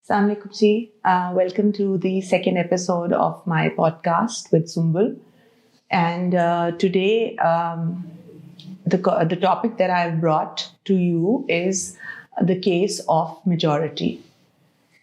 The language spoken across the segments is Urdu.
Assalamu alaikum ji. Welcome to the second episode of my podcast with Sumbul. And today, the topic that I've brought to you is the case of majority.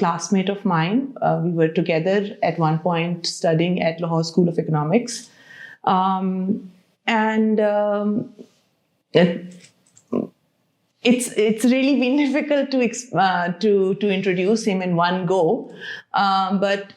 classmate of mine. We were together at one point studying at Lahore School of Economics. It's really been difficult to introduce him in one go. But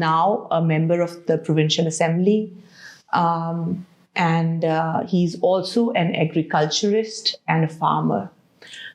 now a member of the provincial assembly, and he's also an agriculturist and a farmer.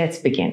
Let's begin.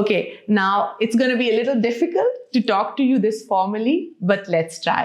Okay, now it's going to be a little difficult to talk to you this formally, but let's try.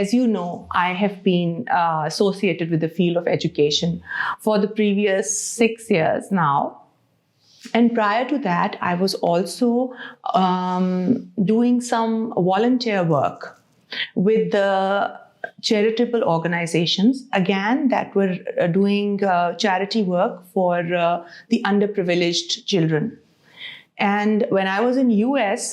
as you know, I have been associated with the field of education for the previous 6 years now. And prior to that, I was also doing some volunteer work with the charitable organizations, again, that were doing charity work for the underprivileged children. And when I was in US,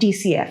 TCF.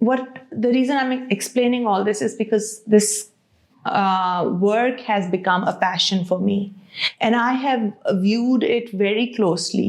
what the reason I'm explaining all this is because this work has become a passion for me, and I have viewed it very closely.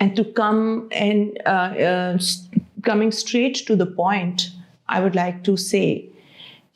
and to come and coming straight to the point, I would like to say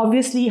Obviously,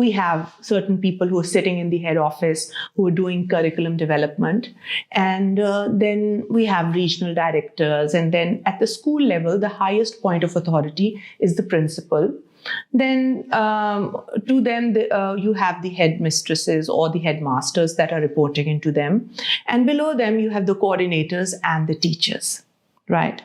we have certain people who are sitting in the head office who are doing curriculum development, and then we have regional directors, and then at the school level the highest point of authority is the principal. Then to them you have the headmistresses or the headmasters that are reporting into them, and below them you have the coordinators and the teachers, right?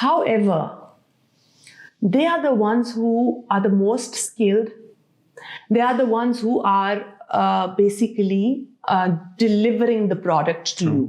However, they are the ones who are the most skilled. They are the ones who are basically delivering the product to you.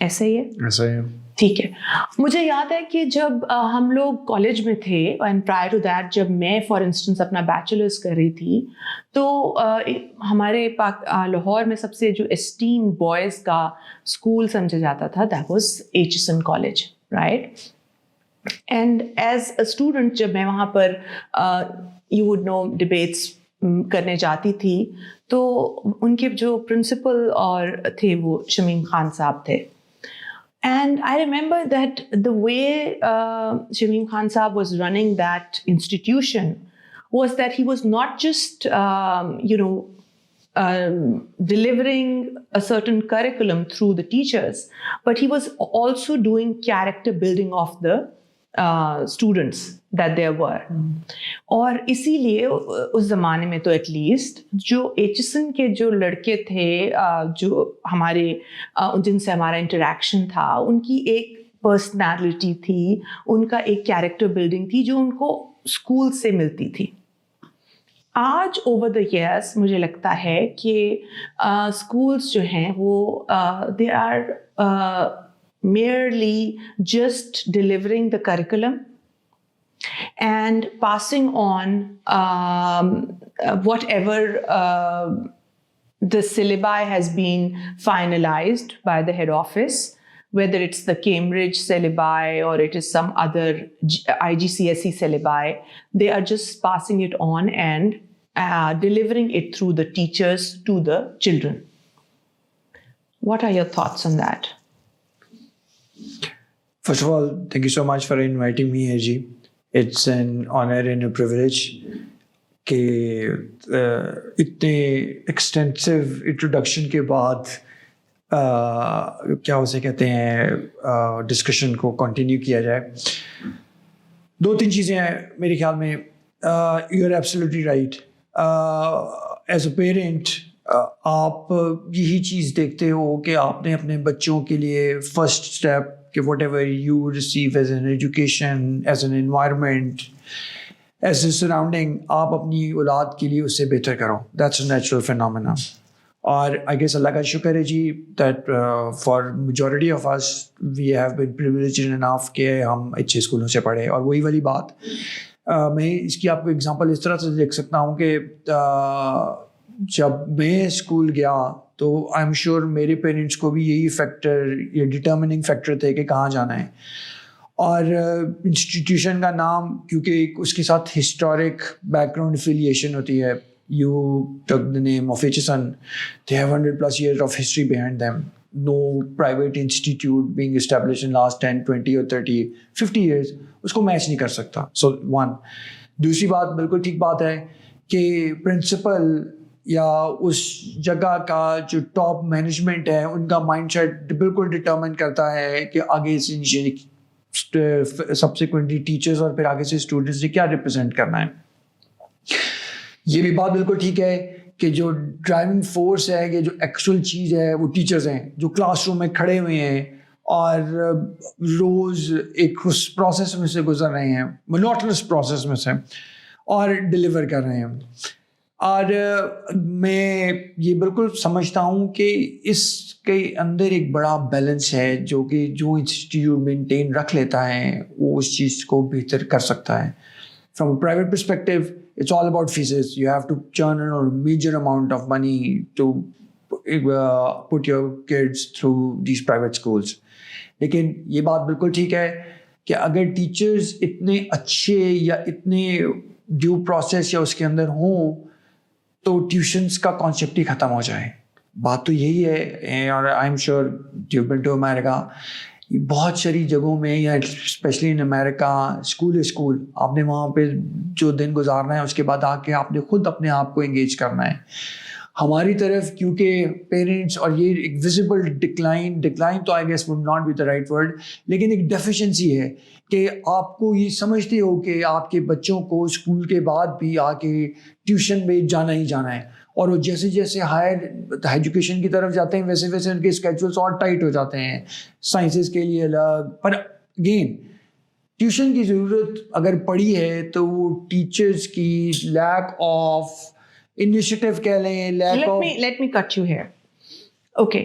ایسا ہی ہے. ایسا ہی ہے. ٹھیک ہے. مجھے یاد ہے کہ جب ہم لوگ کالج میں تھے اینڈ پرائر ٹو دیٹ جب میں فار انسٹنس اپنا بیچلرس کر رہی تھی تو ہمارے لاہور میں سب سے جو اسٹیم بوائز کا اسکول سمجھا جاتا تھا that was Aitchison college, right. And as a student جب میں وہاں پر یو وڈ نو ڈبیٹس کرنے جاتی تھی تو ان کے جو پرنسپل اور تھے وہ شمیم خان صاحب تھے. And I remember that the way Shameem Khan Saab was running that institution was that he was not just, delivering a certain curriculum through the teachers, but he was also doing character building of the students that there were. اور اسی لیے اس زمانے میں تو ایٹ لیسٹ جو ایچسن کے جو لڑکے تھے جو ہمارے جن سے ہمارا انٹریکشن تھا ان کی ایک پرسنالٹی تھی, ان کا ایک کیریکٹر بلڈنگ تھی جو ان کو اسکول سے ملتی تھی. آج اوور دا ایئرس مجھے لگتا ہے کہ اسکولس جو ہیں وہ they are merely just delivering the curriculum and passing on whatever the syllabi has been finalized by the head office, whether it's the Cambridge syllabi or it is some other IGCSE syllabi. They are just passing it on and delivering it through the teachers to the children. What are your thoughts on that? First of all, thank you so much for inviting me here, Ji. It's an honor and a privilege کہ اتنے ایکسٹینسو انٹروڈکشن کے بعد کیا اسے کہتے ہیں ڈسکشن کو کنٹینیو کیا جائے. 2-3 چیزیں ہیں میرے خیال میں. You are absolutely right. As a parent آپ یہی چیز دیکھتے ہو کہ آپ نے اپنے بچوں کے لیے فرسٹ اسٹیپ کہ whatever you receive as an education, as an environment, as a surrounding, آپ اپنی اولاد کے لیے اس سے بہتر کرو. That's a natural phenomena. اور آئی گیس اللہ کا شکر ہے جی that for majority of us we have been privileged enough کہ ہم اچھے اسکولوں سے پڑھے. اور وہی والی بات میں اس کی آپ کو اگزامپل اس طرح سے دیکھ سکتا ہوں کہ جب میں اسکول گیا تو آئی ایم شیور میرے پیرنٹس کو بھی یہی فیکٹر یہ ڈٹرمننگ فیکٹر تھے کہ کہاں جانا ہے. اور انسٹیٹیوشن کا نام کیونکہ اس کے ساتھ ہسٹورک بیک گراؤنڈ افیلیشن ہوتی ہے. You took the name of HSN. They have 100+ years of history behind them. No private institute being established in last 10, 20 or 30, 50 years. اس کو میچ نہیں کر سکتا. So one. دوسری بات بالکل ٹھیک بات ہے کہ پرنسپل یا اس جگہ کا جو ٹاپ مینجمنٹ ہے ان کا مائنڈ سیٹ بالکل ڈٹرمن کرتا ہے کہ آگے سے نیچے سبسیکوینٹلی ٹیچرز اور پھر آگے سے اسٹوڈنٹس نے کیا ریپرزینٹ کرنا ہے. یہ بھی بات بالکل ٹھیک ہے کہ جو ڈرائیونگ فورس ہے کہ جو ایکچوئل چیز ہے وہ ٹیچرز ہیں جو کلاس روم میں کھڑے ہوئے ہیں اور روز ایک اس پروسیس میں سے گزر رہے ہیں, مونوٹنس پروسیس میں سے, اور ڈلیور کر رہے ہیں. اور میں یہ بالکل سمجھتا ہوں کہ اس کے اندر ایک بڑا بیلنس ہے جو کہ جو انسٹیٹیوٹ مینٹین رکھ لیتا ہے وہ اس چیز کو بہتر کر سکتا ہے. From a private perspective, it's all about fees. You have to churn in a major amount of money to put your kids through these private schools. لیکن یہ بات بالکل ٹھیک ہے کہ اگر ٹیچرز اتنے اچھے یا اتنے ڈیو پروسیس یا اس کے اندر ہوں تو ٹیوشنس کا کانسیپٹ ہی ختم ہو جائے. بات تو یہی ہے. اور I am sure you been to America, بہت ساری جگہوں میں یا اسپیشلی ان امیریکا اسکول آپ نے وہاں پہ جو دن گزارنا ہے اس کے بعد آ کے آپ نے خود اپنے آپ کو انگیج کرنا ہے. ہماری طرف کیونکہ پیرنٹس اور یہ ایک ویزیبل ڈکلائن تو I guess would not be the right word, لیکن ایک ڈیفیشنسی ہے کہ آپ کو یہ سمجھتے ہو کہ آپ کے بچوں کو اسکول کے بعد بھی آ کے ٹیوشن میں جانا ہی جانا ہے. اور وہ جیسے جیسے ہائر ایجوکیشن کی طرف جاتے ہیں ویسے ویسے ان کے اسکیجولس اور ٹائٹ ہو جاتے ہیں, سائنسز کے لیے الگ. پر اگین ٹیوشن کی ضرورت اگر پڑی ہے تو وہ ٹیچرس کی لیک آف انیشیٹو کہہ لیں, lack of. Let me cut you here. Okay.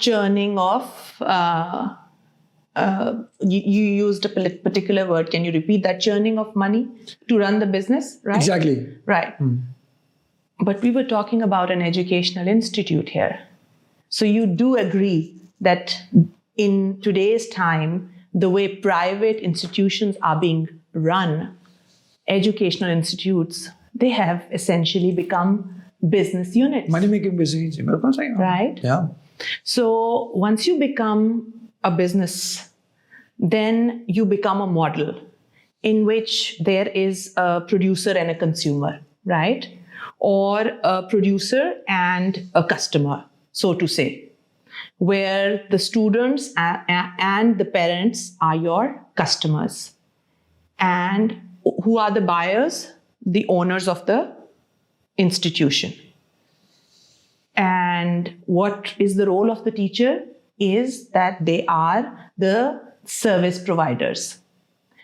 churning of you used a particular word. Can you repeat that? Churning of money to run the business, right? Exactly. Right. But we were talking about an educational institute here. So you do agree that in today's time, the way private institutions are being run, educational institutes, they have essentially become business units. Money making business. Right? Yeah. So once you become a business, then you become a model in which there is a producer and a consumer, right? Or a producer and a customer, so to say, where the students and the parents are your customers. And who are the buyers? The owners of the institution. And what is the role of the teacher? Is that they are the service providers.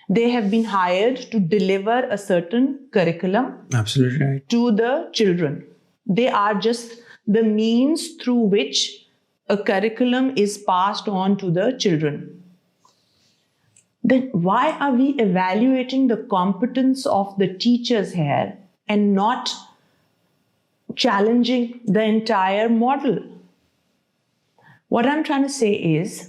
They have been hired to deliver a certain curriculum Absolutely right. to the children. They are just the means through which a curriculum is passed on to the children. Then why are we evaluating the competence of the teachers here and not challenging the entire model? What I'm trying to say is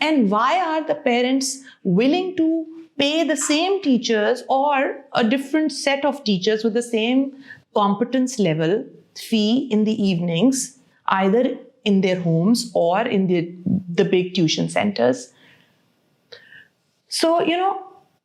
And why are the parents willing to pay the same teachers or a different set of teachers with the same competence level fee in the evenings, either in their homes or in the big tuition centers? So,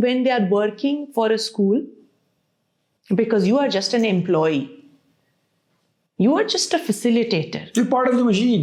when they are working for a school? Because you are just an employee. You are just a facilitator. You're part of the machine.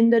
in the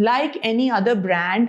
like any other brand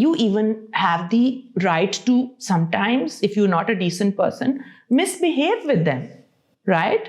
You even have the right to sometimes, if you're not a decent person, misbehave with them, right?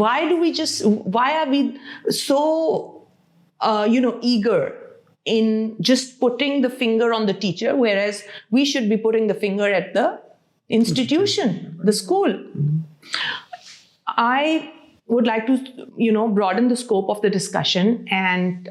why are we so eager in just putting the finger on the teacher, whereas we should be putting the finger at the institution, the school? I would like to broaden the scope of the discussion, and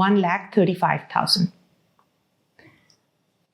1,35,000.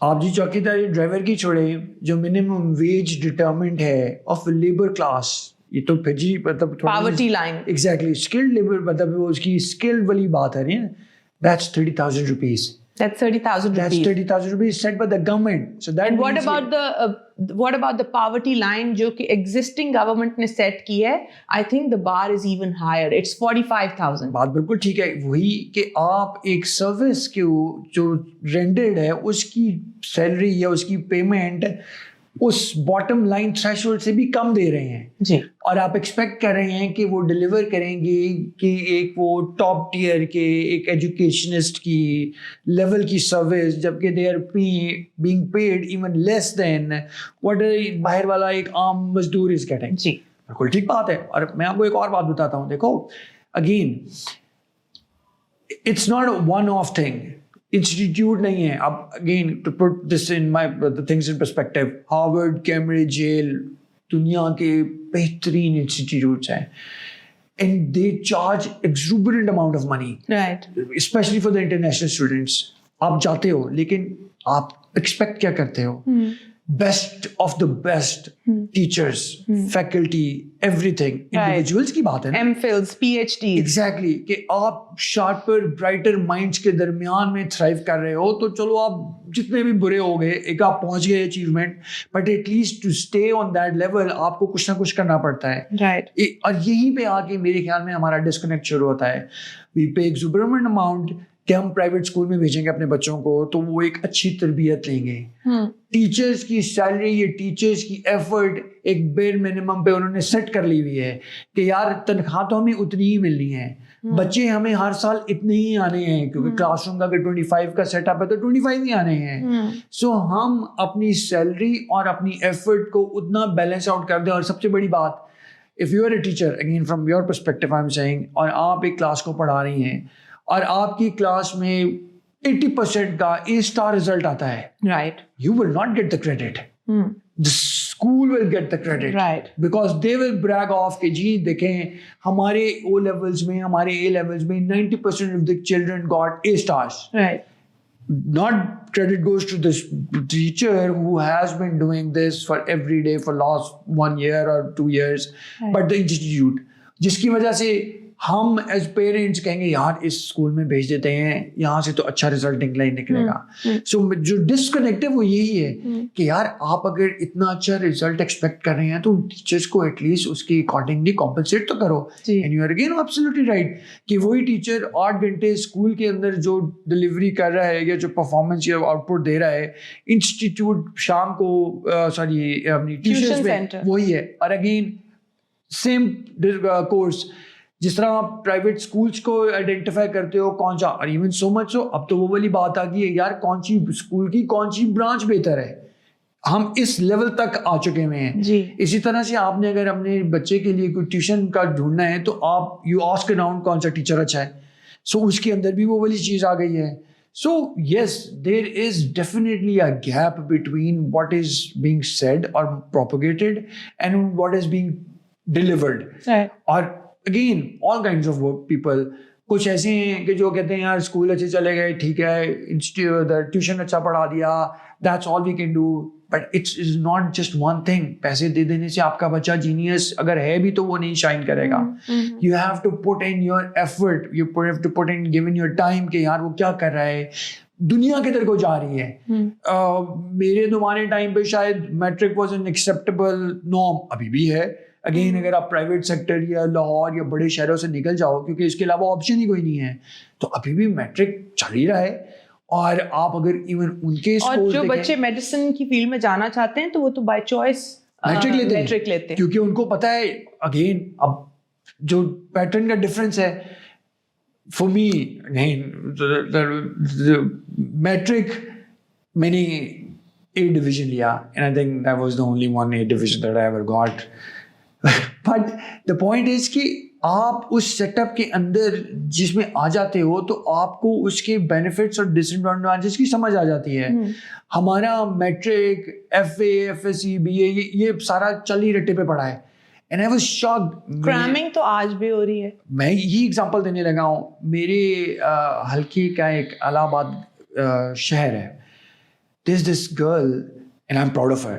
آپ جی چوکیداری ڈرائیور کی چھوڑیں, جو منیمم ویج ڈٹرمنٹ ہے آف لیبر کلاس, یہ تو پھر جی مطلب poverty line, exactly skilled labour, مطلب اس کی اسکلڈ والی بات ہے نا, that's 30,000 rupees. that's 30,000 That's rupees. 30,000 rupees set by the government. So that And means what about the poverty line جو کہ existing government نے set کی ہے? I think the bar is even higher. It's 45,000. بات بالکل ٹھیک ہے, وہی کہ آپ ایک سروس کے جو رینڈرڈ ہے اس کی سیلری یا اس کی پیمنٹ اس باٹم لائن تھریشولڈ سے بھی کم دے رہے ہیں جی, اور آپ ایکسپیکٹ کر رہے ہیں کہ وہ ڈلیور کریں گے کہ ایک وہ ٹاپ ٹیئر کے ایک ایجوکیشنسٹ کی لیول کی سروس, جبکہ they are being paid even less than what باہر والا ایک عام مزدور از گیٹنگ. جی بالکل ٹھیک بات ہے. اور میں آپ کو ایک اور بات بتاتا ہوں, دیکھو again it's not one of thing, institute نہیں ہے. اب again to put this in my things in perspective, Harvard, Cambridge, Yale دنیا کے بہترین انسٹیٹیوٹس ہیں, and they charge exorbitant amount of money, right, especially for the international students. آپ جاتے ہو لیکن آپ ایکسپیکٹ کیا کرتے ہو؟ Best of the best teachers, faculty, ایوری تھنگ. انڈیویجولس کی بات ہے نا, M Phils, P H D, exactly, کہ آپ شارپر برائٹر مائنڈس کے درمیان میں تھرائیو کر رہے ہو, تو چلو آپ جتنے بھی برے ہو گئے, ایک آپ پہنچ گئے achievement, but at least to stay on that level آپ کو کچھ نہ کچھ کرنا پڑتا ہے. رائٹ, اور یہیں پہ آ کے میرے خیال میں ہمارا ڈسکنیکٹ شروع ہوتا ہے. وی پے ایکسوربیٹنٹ اماؤنٹ کہ ہم پرائیویٹ اسکول میں بھیجیں گے اپنے بچوں کو تو وہ ایک اچھی تربیت لیں گے. ٹیچرس کی سیلری یا ٹیچرس کی ایفرٹ ایک بیر منیمم پہ انہوں نے سیٹ کر لی ہوئی ہے کہ یار تنخواہ تو ہمیں اتنی ہی ملنی ہے, بچے ہمیں ہر سال اتنے ہی آنے ہیں, کیونکہ کلاس روم کا اگر 25 کا سیٹ اپ ہے تو 25 ہی آنے ہیں. سو ہم اپنی سیلری اور اپنی ایفرٹ کو اتنا بیلنس آؤٹ کر دیں. اور سب سے بڑی بات, if you are a teacher, again from your perspective I am seeing, اور آپ ایک کلاس کو پڑھا رہی ہیں اور آپ کی کلاس میں 80% کا A* رزلٹ آتا ہے, right, you will not get the credit. The school will get the credit. Right. Because they will brag off کہ جی دیکھیں ہمارے O levels میں, ہمارے A levels میں 90% of the children got A*. right, Not credit goes to this teacher who has been doing this for every day for last 1 year or 2 years, Right. but the institute, جس کی وجہ سے ہم ایز پیرنٹس کہیں گے یار اس اسکول میں بھیج دیتے ہیں, یہاں سے تو اچھا رزلٹ نکلے گا. سو جو ڈسکنیکٹ ہے وہ یہی ہے کہ یار آپ اگر اتنا اچھا رزلٹ ایکسپیکٹ کر رہے ہیں تو ٹیچرس کو ایٹ لیسٹ اس کی اکارڈنگلی کمپنسیٹ تو کرو. And you are again absolutely right کہ وہی ٹیچر 8 گھنٹے اسکول کے اندر جو ڈلیوری کر رہا ہے یا جو پرفارمنس یا آؤٹ پٹ دے رہا ہے انسٹیٹیوٹ شام کو اپنی ٹیوشنز میں وہی ہے. اور اگین سیم کورس, جس طرح آپ پرائیویٹ اسکولس کو آئیڈینٹیفائی کرتے ہو کون سا, اور ایون سو مچ سو اب تو وہ والی بات آ گئی ہے یار کون سی اسکول کی کون سی برانچ بہتر ہے, ہم اس لیول تک آ چکے ہوئے ہیں. اسی طرح سے آپ نے اگر اپنے بچے کے لیے کوئی ٹیوشن کا ڈھونڈنا ہے تو آپ یو آسک اراؤنڈ کون سا ٹیچر اچھا ہے. سو اس کے اندر بھی وہ والی چیز آ گئی ہے. So yes, there is definitely a gap between what is being said or propagated and what is being delivered. right, اور again all kinds of people, کچھ ایسے ہیں کہ جو کہتے ہیں یار اسکول اچھے چلے گئے, ٹھیک ہے, ٹیوشن اچھا پڑھا دیا, that's all we can do. But it's is not just one thing. پیسے دے دینے سے آپ کا بچہ جینیس اگر ہے بھی تو وہ نہیں شائن کرے گا. You have to put in your effort, you have to put in given your time کہ یار وہ کیا کر رہا ہے, دنیا کدھر کو جا رہی ہے. میرے تمہارے ٹائم پہ شاید matric was an acceptable norm, ابھی بھی ہے. اگین اگر آپ پرائیویٹ سیکٹر یا لاہور یا بڑے شہروں سے نکل جاؤ, کیونکہ اس کے علاوہ آپشن ہی کوئی نہیں ہے, تو ابھی بھی میٹرک چل ہی رہا ہے. اور آپ اگر ایون ان کے اور جو بچے میڈیسن کی فیلڈ میں جانا چاہتے ہیں تو وہ تو بائی چوائس میٹرک لیتے ہیں, کیونکہ ان کو پتا ہے. اگین اب جو پیٹرن کا ڈفرینس ہے فور می, میٹرک میں نے A division لیا, and I think that was the only one A division that I ever got. But the point is کہ آپ اس سیٹ اپ کے اندر جس میں آ جاتے ہو تو آپ کو اس کے بینیفٹس اور ڈس ایڈوانٹیجز کی سمجھ آ جاتی ہے. ہمارا میٹرک, FA, FSC, BA یہ سارا چل ہی رٹے پہ پڑا ہے. And I was shocked. Cramming تو آج بھی ہو رہی ہے. میں یہی ایگزامپل دینے لگا ہوں. میرے حلقے کا ایک الہ آباد شہر ہے, there's this girl and I'm proud of her.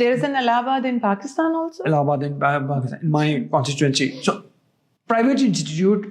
There is an Allahabad in Pakistan also? Allahabad in Pakistan, in my constituency. So private institute,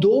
2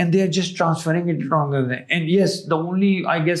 and they are just transferring it wrong. And yes, the only I guess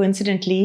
coincidentally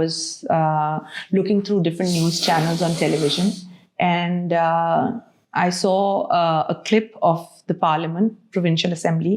was looking through different news channels on television and I saw a clip of the Parliament, Provincial Assembly,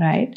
right?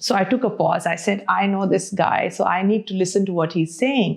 so I took a pause. I said, I know this guy, so I need to listen to what he's saying.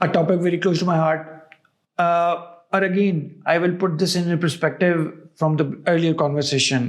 A topic very close to my heart. Or again, I will put this in a perspective from the earlier conversation.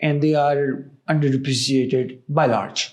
and they are underappreciated by large.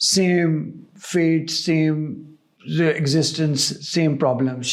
same fate, same existence, same problems.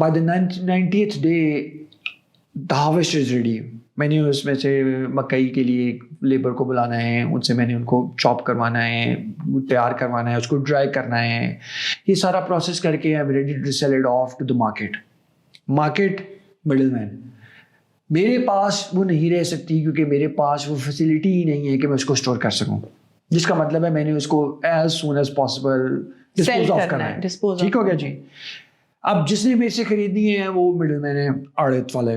By the 90th day, the harvest is ready. میں نے اس میں سے مکئی کے لیے لیبر کو بلانا ہے, ان سے میں نے ان کو چاپ کروانا ہے, تیار کروانا ہے, اس کو ڈرائی کرنا ہے, یہ سارا پروسیس کر کے I am ready to sell it off to the market middle man. میرے پاس وہ نہیں رہ سکتی کیونکہ میرے پاس وہ فیسلٹی ہی نہیں ہے کہ میں اس کو اسٹور کر سکوں, جس کا مطلب ہے میں نے اس کو as soon as possible dispose of کرنا ہے. ٹھیک ہو گیا جی. اب جس نے میرے سے خریدنی ہے وہ مڈل مین ہے, آڑت والے,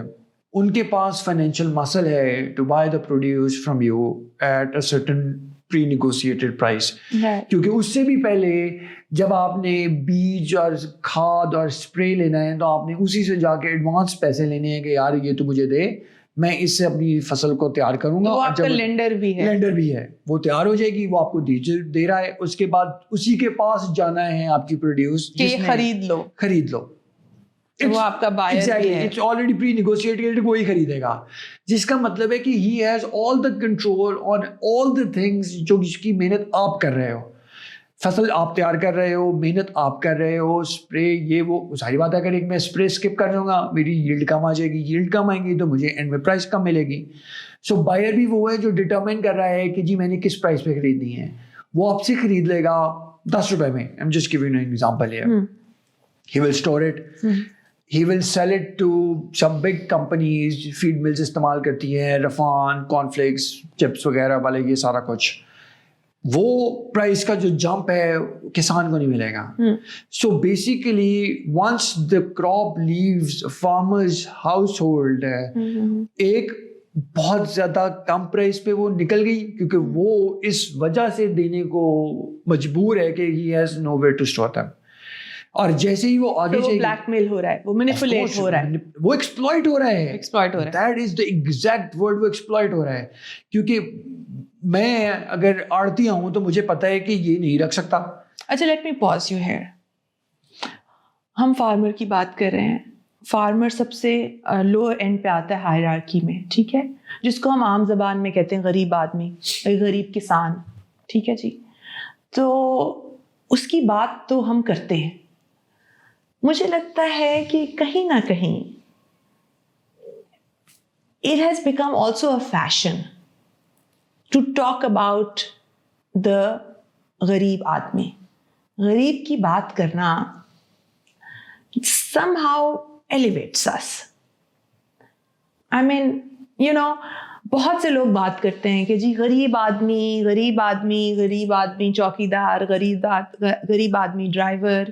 ان کے پاس فائنینشیل مسل ہے to buy the produce from you at a certain pre negotiated price. کیونکہ اس سے بھی پہلے جب آپ نے بیج اور کھاد اور اسپرے لینا ہے تو آپ نے اسی سے جا کے ایڈوانس پیسے لینے ہیں کہ یار یہ تو مجھے دے, میں اس سے اپنی فصل کو تیار کروں گا. وہ لینڈر بھی ہے, وہ تیار ہو جائے گی, وہ آپ کو دے رہا ہے. اس کے بعد اسی کے پاس جانا ہے آپ کی پروڈیوس کہ خرید لو, وہ آپ کا بائر بھی ہے, اٹس آلریڈی پری نیگوشیٹڈ, وہی خریدے گا. جس کا مطلب ہے کہ he has all the control on all the things جو جس کی محنت آپ کر رہے ہو. فصل آپ تیار کر رہے ہو, محنت آپ کر رہے ہو, اسپرے یہ وہ ساری بات ہے. اگر ایک میں اسپرے اسکپ کر جاؤں گا میری ییلڈ کم آ جائے گی, ییلڈ کم آئیں گی تو مجھے اینڈ میں پرائس کم ملے گی. سو بائر بھی وہ ہے جو ڈٹرمن کر رہا ہے کہ جی میں نے کس پرائس پہ خریدنی ہے. وہ آپ سے خرید لے گا 10 روپے میں. I am just giving you an example here. He will store it, he will sell it to some big companies, feed mills استعمال کرتی ہیں, رفان, کارن فلیکس, چپس وغیرہ والے, یہ سارا کچھ. وہ پرائس کا جو جمپ ہے کسان کو نہیں ملے گا. So basically once the crop leaves farmers household ایک بہت زیادہ کم پرائس پہ وہ نکل گئی, کیونکہ وہ اس وجہ سے دینے کو مجبور ہے کہ he has nowhere to store them. اور جیسے ہی وہ آگے وہ بلیک میل ہو رہا ہے, وہ مینیپولیٹ ہو رہا ہے, وہ ایکسپلائٹ ہو رہا ہے. That is the exact word, وہ ایکسپلائٹ ہو رہا ہے. کیونکہ میں اگر آڑتیاں ہوں تو مجھے پتا ہے کہ یہ نہیں رکھ سکتا. اچھا let me pause you here. ہم فارمر کی بات کر رہے ہیں. فارمر سب سے لو اینڈ پہ آتا ہے ہائرارکی میں, ٹھیک ہے, جس کو ہم عام زبان میں کہتے ہیں غریب آدمی, غریب کسان, ٹھیک ہے جی. تو اس کی بات تو ہم کرتے ہیں. مجھے لگتا ہے کہ کہیں نہ کہیں it has become also a fashion to talk about the غریب آدمی. غریب کی بات کرنا somehow elevates us. I mean, you know, بہت سے لوگ بات کرتے ہیں کہ جی غریب آدمی, غریب آدمی, غریب آدمی چوکیدار, غریب آدمی ڈرائیور,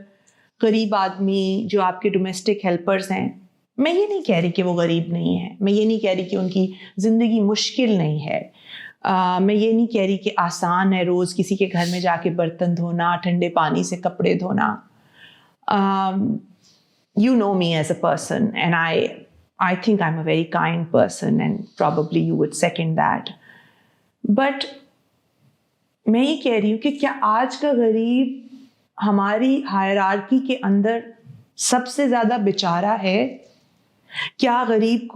غریب آدمی جو آپ کے ڈومیسٹک ہیلپرز ہیں. میں یہ نہیں کہہ رہی کہ وہ غریب نہیں ہے, میں یہ نہیں کہہ رہی کہ ان کی زندگی مشکل نہیں ہے, میں یہ نہیں کہہ رہی کہ آسان ہے روز کسی کے گھر میں جا کے برتن دھونا, ٹھنڈے پانی سے کپڑے دھونا. You know me as a person and I think I'm a very kind person and probably you would second that. But میں یہ کہہ رہی ہوں کہ کیا آج کا غریب ہماری ہائرارکی کے اندر سب سے زیادہ بیچارہ ہے؟ کیا غریب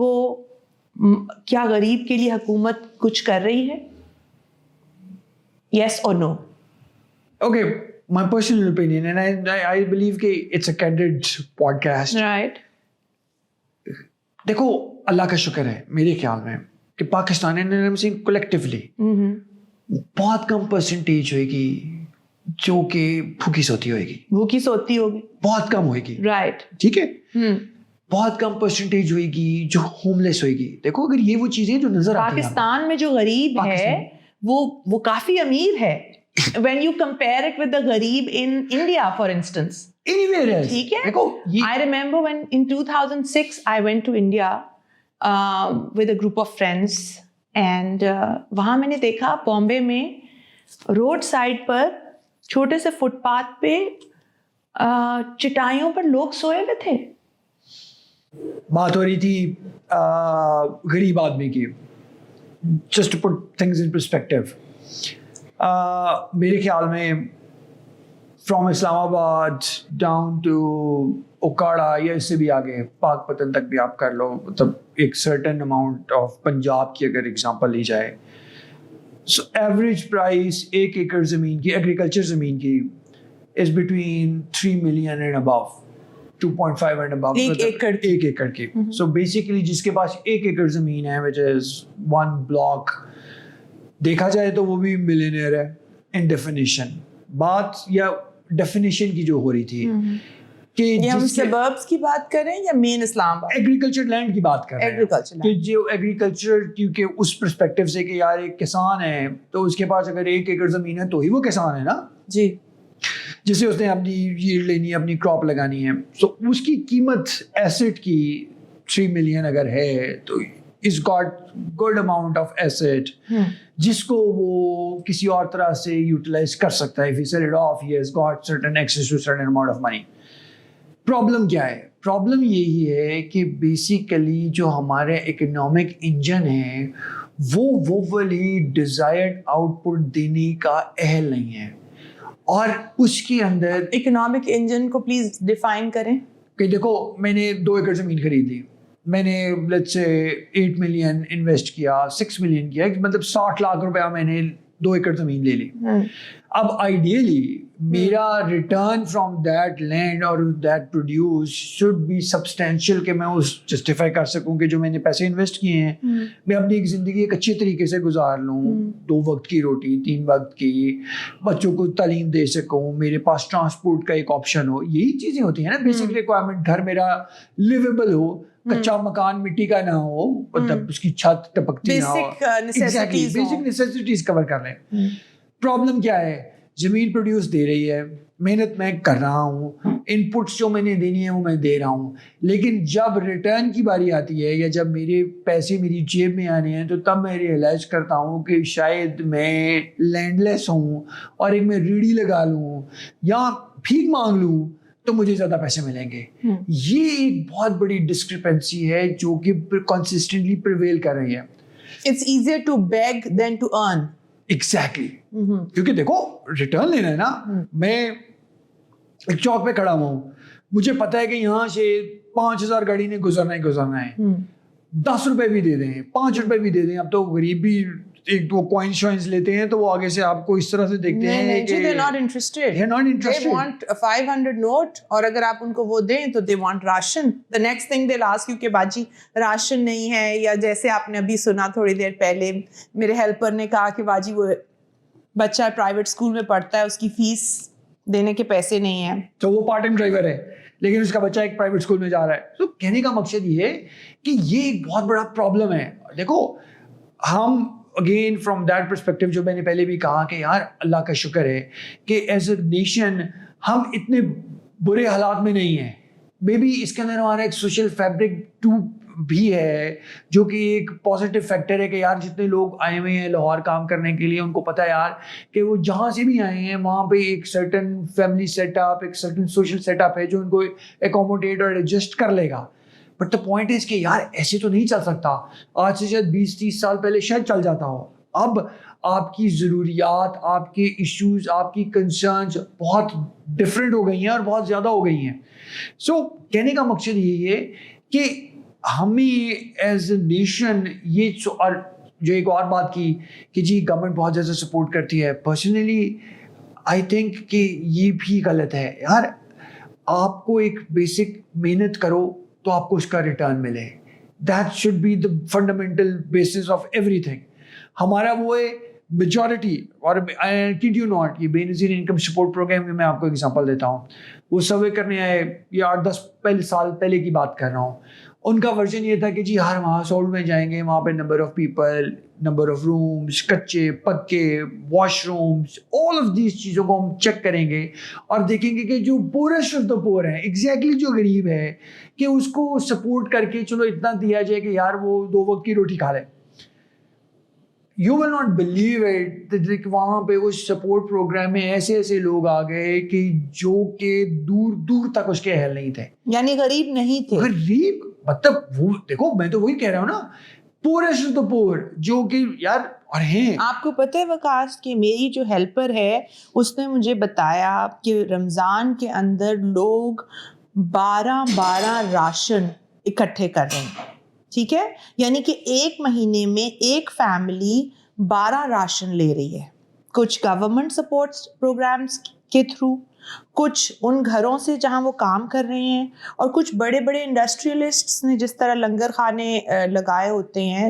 کے لیے حکومت کچھ کر رہی ہے؟ Yes or no? Okay, my personal opinion, and I believe کہ it's a candid podcast. Right. دیکھو اللہ کا شکر ہے میرے خیال میں کہ پاکستانی کولیکٹیولی بہت کم پرسنٹیج ہوئے گی جو کہ بھوکی سوتی ہوگی, بہت کم ہوئے گی. رائٹ, ٹھیک ہے, بہت کم پرسنٹیج ہوئے گی جو ہوم لیس ہوئے گی. دیکھو اگر یہ وہ چیزیں جو نظر آتی ہیں, پاکستان میں جو غریب ہے وہ کافی امیر ہے when you compare it with the غریب in India for instance. Anywhere else. ٹھیک ہے. I remember when in 2006 I went to India with a group of friends and وہاں میں نے دیکھا بامبے میں روڈ سائڈ پر چھوٹے سے فٹ پاتھ پہ چٹائیوں پر لوگ سوئے ہوئے تھے. بات ہو رہی تھی غریب آدمی کی. Just to put things in perspective, میرے خیال میں فرام اسلام آباد ڈاؤن ٹو اوکاڑا یا اس سے بھی آگے پاک پتن تک بھی آپ کر لو, مطلب ایک سرٹن اماؤنٹ آف پنجاب کی اگر اگزامپل لی جائے, سو ایوریج پرائز 1 ایکڑ زمین کی, ایگریکلچر زمین کی, is between 3 million and above. 2.5 and above, ایک ایکڑ کی. ایک ایکڑ کی. So basically جس کے پاس ایک ایکڑ زمین ہے which is 1 block, دیکھا جائے تو وہ بھی ملینئر ہے ان ڈیفینیشن. بات یا ڈیفینیشن کی جو ہو رہی تھی کہ ہم سبربس کی بات کریں یا مین اسلام آباد ایگریکلچر لینڈ کی بات کر رہے ہیں. ایگریکلچر کہ جو ایگریکلچر کیونکہ اس پرسپیکٹو سے کہ یار ایک کسان ہے تو اس کے پاس اگر 1 ایکڑ زمین ہے تو ہی وہ کسان ہے نا جی, جسے اس نے اپنی ییلڈ لینی ہے, اپنی کراپ لگانی ہے. سو اس کی قیمت ایسٹ کی 3 ملین اگر ہے تو اس got good amount of asset جس کو وہ کسی اور طرح سے یوٹیلائز کر سکتا ہے. if he sell it off he has got certain access to certain amount of money. Problem کیا ہے؟ پرابلم یہی ہے کہ بیسیکلی جو ہمارے اکنامک انجن ہے وہ والی ڈیزائرڈ آؤٹ پٹ دینے کا اہل نہیں ہے. اور اس کے اندر اکنامک انجن کو پلیز ڈیفائن کریں. کہ دیکھو میں نے 2 ایکڑ زمین خرید لی, میں نے لیٹس سے 8 ملین انویسٹ کیا, 6 ملین کیا, مطلب 60 لاکھ روپیہ میں نے 2 ایکڑ زمین لے لی. اب آئیڈیلی میرا ریٹرن فرام دیٹ لینڈ اور that produce should be substantial کہ میں اس جسٹیفائی کر سکوں کہ جو میں نے پیسے انویسٹ کیے ہیں میں اپنی ایک زندگی ایک اچھے طریقے سے گزار لوں, 2 وقت کی روٹی, 3 وقت کی, بچوں کو تعلیم دے سکوں, میرے پاس ٹرانسپورٹ کا ایک آپشن ہو. یہی چیزیں ہوتی ہیں نا بیسک ریکوائرمنٹ. گھر میرا لیویبل ہو, کچا مکان مٹی کا نہ ہو, مطلب اس کی چھت ٹپکتی نہ ہو, بیسک نیسیسٹیز کور کر لیں. پرابلم کیا ہے؟ زمین پروڈیوس دے رہی ہے, محنت میں کر رہا ہوں, ان پٹس جو میں نے دینی ہے وہ میں دے رہا ہوں, لیکن جب ریٹرن کی باری آتی ہے یا جب میرے پیسے میری جیب میں آنے ہیں تو تب میں ریئلائز کرتا ہوں کہ شاید میں لینڈ لیس ہوں اور ایک میں ریڑھی لگا لوں یا بھیک مانگ لوں تو مجھے زیادہ پیسے ملیں گے. یہ ایک بہت بڑی ڈسکرپنسی ہے جو کہ کنسسٹنٹلی پریویل کر رہی ہے. It's easier to beg than to earn. Exactly. کیونکہ دیکھو ریٹرن لینا ہے نا, میں ایک چوک پہ کھڑا ہوں, مجھے پتا ہے کہ یہاں سے 5,000 گاڑی نے گزرنا ہے, 10 روپے بھی دے دیں, 5 روپے بھی دے دیں. اب تو غریب بھی ایک دو کوائن شوائنس لیتے ہیں تو وہ آگے سے آپ کو اس طرح سے دیکھتے ہیں کہ they're not interested. They want a 500 note, اور اگر آپ ان کو وہ دیں تو they want ration. The next thing they'll ask you کہ باجی راشن نہیں ہے, یا جیسے آپ نے ابھی سنا تھوڑی دیر پہلے میرے ہیلپر نے کہا کہ باجی وہ بچہ پرائیویٹ اسکول میں پڑھتا ہے, اس کی فیس دینے کے پیسے نہیں ہیں, تو وہ پارٹ ٹائم ڈرائیور ہے لیکن اس کا بچہ ایک پرائیویٹ اسکول میں جا رہا ہے. تو کہنے کا مقصد یہ ہے کہ یہ ایک بہت بڑا پرابلم ہے. دیکھو ہم اگین فرام دیٹ پرسپیکٹو جو میں نے پہلے بھی کہا کہ یار اللہ کا شکر ہے کہ ایز اے نیشن ہم اتنے برے حالات میں نہیں ہیں. مے بی اس کے اندر ہمارا ایک سوشل فیبرک ٹو بھی ہے جو کہ ایک پازیٹیو فیکٹر ہے کہ یار جتنے لوگ آئے ہوئے ہیں لاہور کام کرنے کے لیے ان کو پتہ ہے یار کہ وہ جہاں سے بھی آئے ہیں وہاں پہ ایک سرٹن فیملی سیٹ اپ, ایک سرٹن سوشل سیٹ اپ ہے جو ان کو اکوموڈیٹ اور ایڈجسٹ کر لے گا. بٹ دا پوائنٹ از کہ یار ایسے تو نہیں چل سکتا. آج سے شاید 20-30 سال پہلے شاید چل جاتا ہو. اب آپ کی ضروریات, آپ کے ایشوز, آپ کی کنسرنس بہت ڈفرینٹ ہو گئی ہیں اور بہت زیادہ ہو گئی ہیں. سو کہنے کا مقصد یہی ہے کہ ہمیں ایز اے نیشن یہ, اور جو ایک اور بات کی کہ جی گورنمنٹ بہت زیادہ سپورٹ کرتی ہے, پرسنلی آئی تھنک کہ یہ بھی غلط ہے. یار آپ کو ایک بیسک محنت کرو تو آپ کو اس کا ریٹرن ملے. That should be the fundamental basis of everything. ہمارا وہ ہے میجورٹی, اور کڈ یو ناٹ, یہ بے نظیر انکم سپورٹ پروگرام میں آپ کو ایگزامپل دیتا ہوں. وہ سروے کرنے آئے, یہ 8-10 سال پہلے کی بات کر رہا ہوں, ان کا ورژن یہ تھا کہ جی ہر ہاؤس ہولڈ میں جائیں گے, وہاں پہ number of people, number of rooms, کچے پکے, wash rooms, all of these چیزوں کو ہم چیک کریں گے اور دیکھیں گے کہ جو پورسٹ آف دا پور ہیں, ایگزیکٹلی جو غریب ہے, کہ اس کو سپورٹ کر کے چلو اتنا دیا جائے کہ یار وہ 2 وقت کی روٹی کھا لے. You will not believe it, وہاں پہ اس سپورٹ پروگرام میں ایسے ایسے لوگ آ گئے کہ جو کہ دور دور تک اس کے اہل نہیں تھے, یعنی غریب نہیں تھے. غریب مطلب وہ دیکھو میں تو وہی کہہ رہا ہوں نا, پورسٹ آف دا پور جو کہ یار. اور ہیں آپ کو پتہ ہے وقاص کہ میری جو ہیلپر ہے اس نے مجھے بتایا کہ رمضان کے اندر لوگ 12 راشن اکٹھے کر رہے ہیں. ٹھیک ہے, یعنی کہ 1 مہینے میں ایک فیملی 12 راشن لے رہی ہے, کچھ گورنمنٹ سپورٹ پروگرامز کے تھرو, کچھ ان گھروں سے جہاں وہ کام کر رہے ہیں, اور کچھ بڑے بڑے انڈسٹریلسٹس نے جس طرح لنگر خانے لگائے ہوتے ہیں,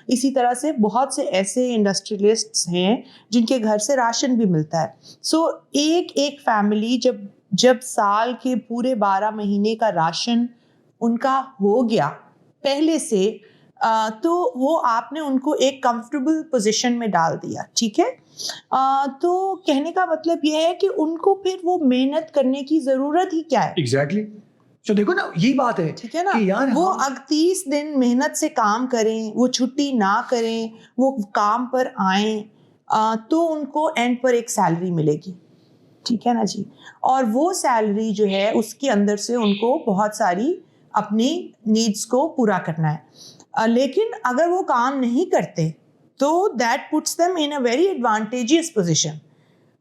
اسی طرح سے بہت سے ایسے انڈسٹریلسٹس ہیں جن کے گھر سے راشن بھی ملتا ہے. سو ایک فیملی جب سال کے پورے 12 مہینے کا راشن ان کا ہو گیا پہلے سے, تو وہ آپ نے ان کو ایک کمفرٹیبل پوزیشن میں ڈال دیا, ٹھیک ہے. تو کہنے کا مطلب یہ ہے کہ ان کو پھر وہ محنت کرنے کی ضرورت ہی کیا ہے. ایگزیکٹلی. تو دیکھو نا, یہی بات ہے, ٹھیک ہے نا, کہ یار وہ 30 دن محنت سے کام کریں, وہ چھٹی نہ کریں, وہ کام پر آئیں, تو ان کو اینڈ پر ایک سیلری ملے گی, ٹھیک ہے نا جی. اور وہ سیلری جو ہے اس کے اندر سے ان کو بہت ساری اپنی نیڈس کو پورا کرنا ہے. لیکن اگر وہ کام نہیں کرتے تو that puts them in a very advantageous position.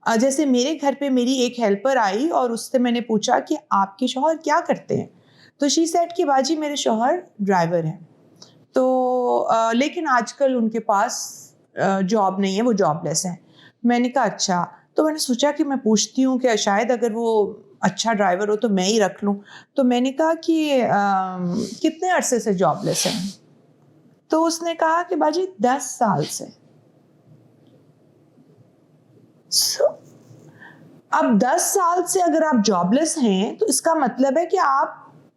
جیسے میرے گھر پہ میری ایک ہیلپر آئی اور اس سے میں نے پوچھا کہ آپ کے شوہر کیا کرتے ہیں, تو شی سیڈ کہ باجی میرے شوہر ڈرائیور ہیں, تو لیکن آج کل ان کے پاس جاب نہیں ہے, وہ جاب لیس ہیں. میں نے کہا اچھا. تو میں نے سوچا کہ میں پوچھتی ہوں کہ شاید اگر وہ اچھا ڈرائیور ہو تو میں ہی رکھ لوں. تو میں نے کہا کہ کتنے عرصے سے جاب لیس ہیں؟ تو اس نے کہا کہ باجی 10 سال سے. اب 10 سال سے اگر آپ جاب لیس ہیں تو اس کا مطلب ہے کہ آپ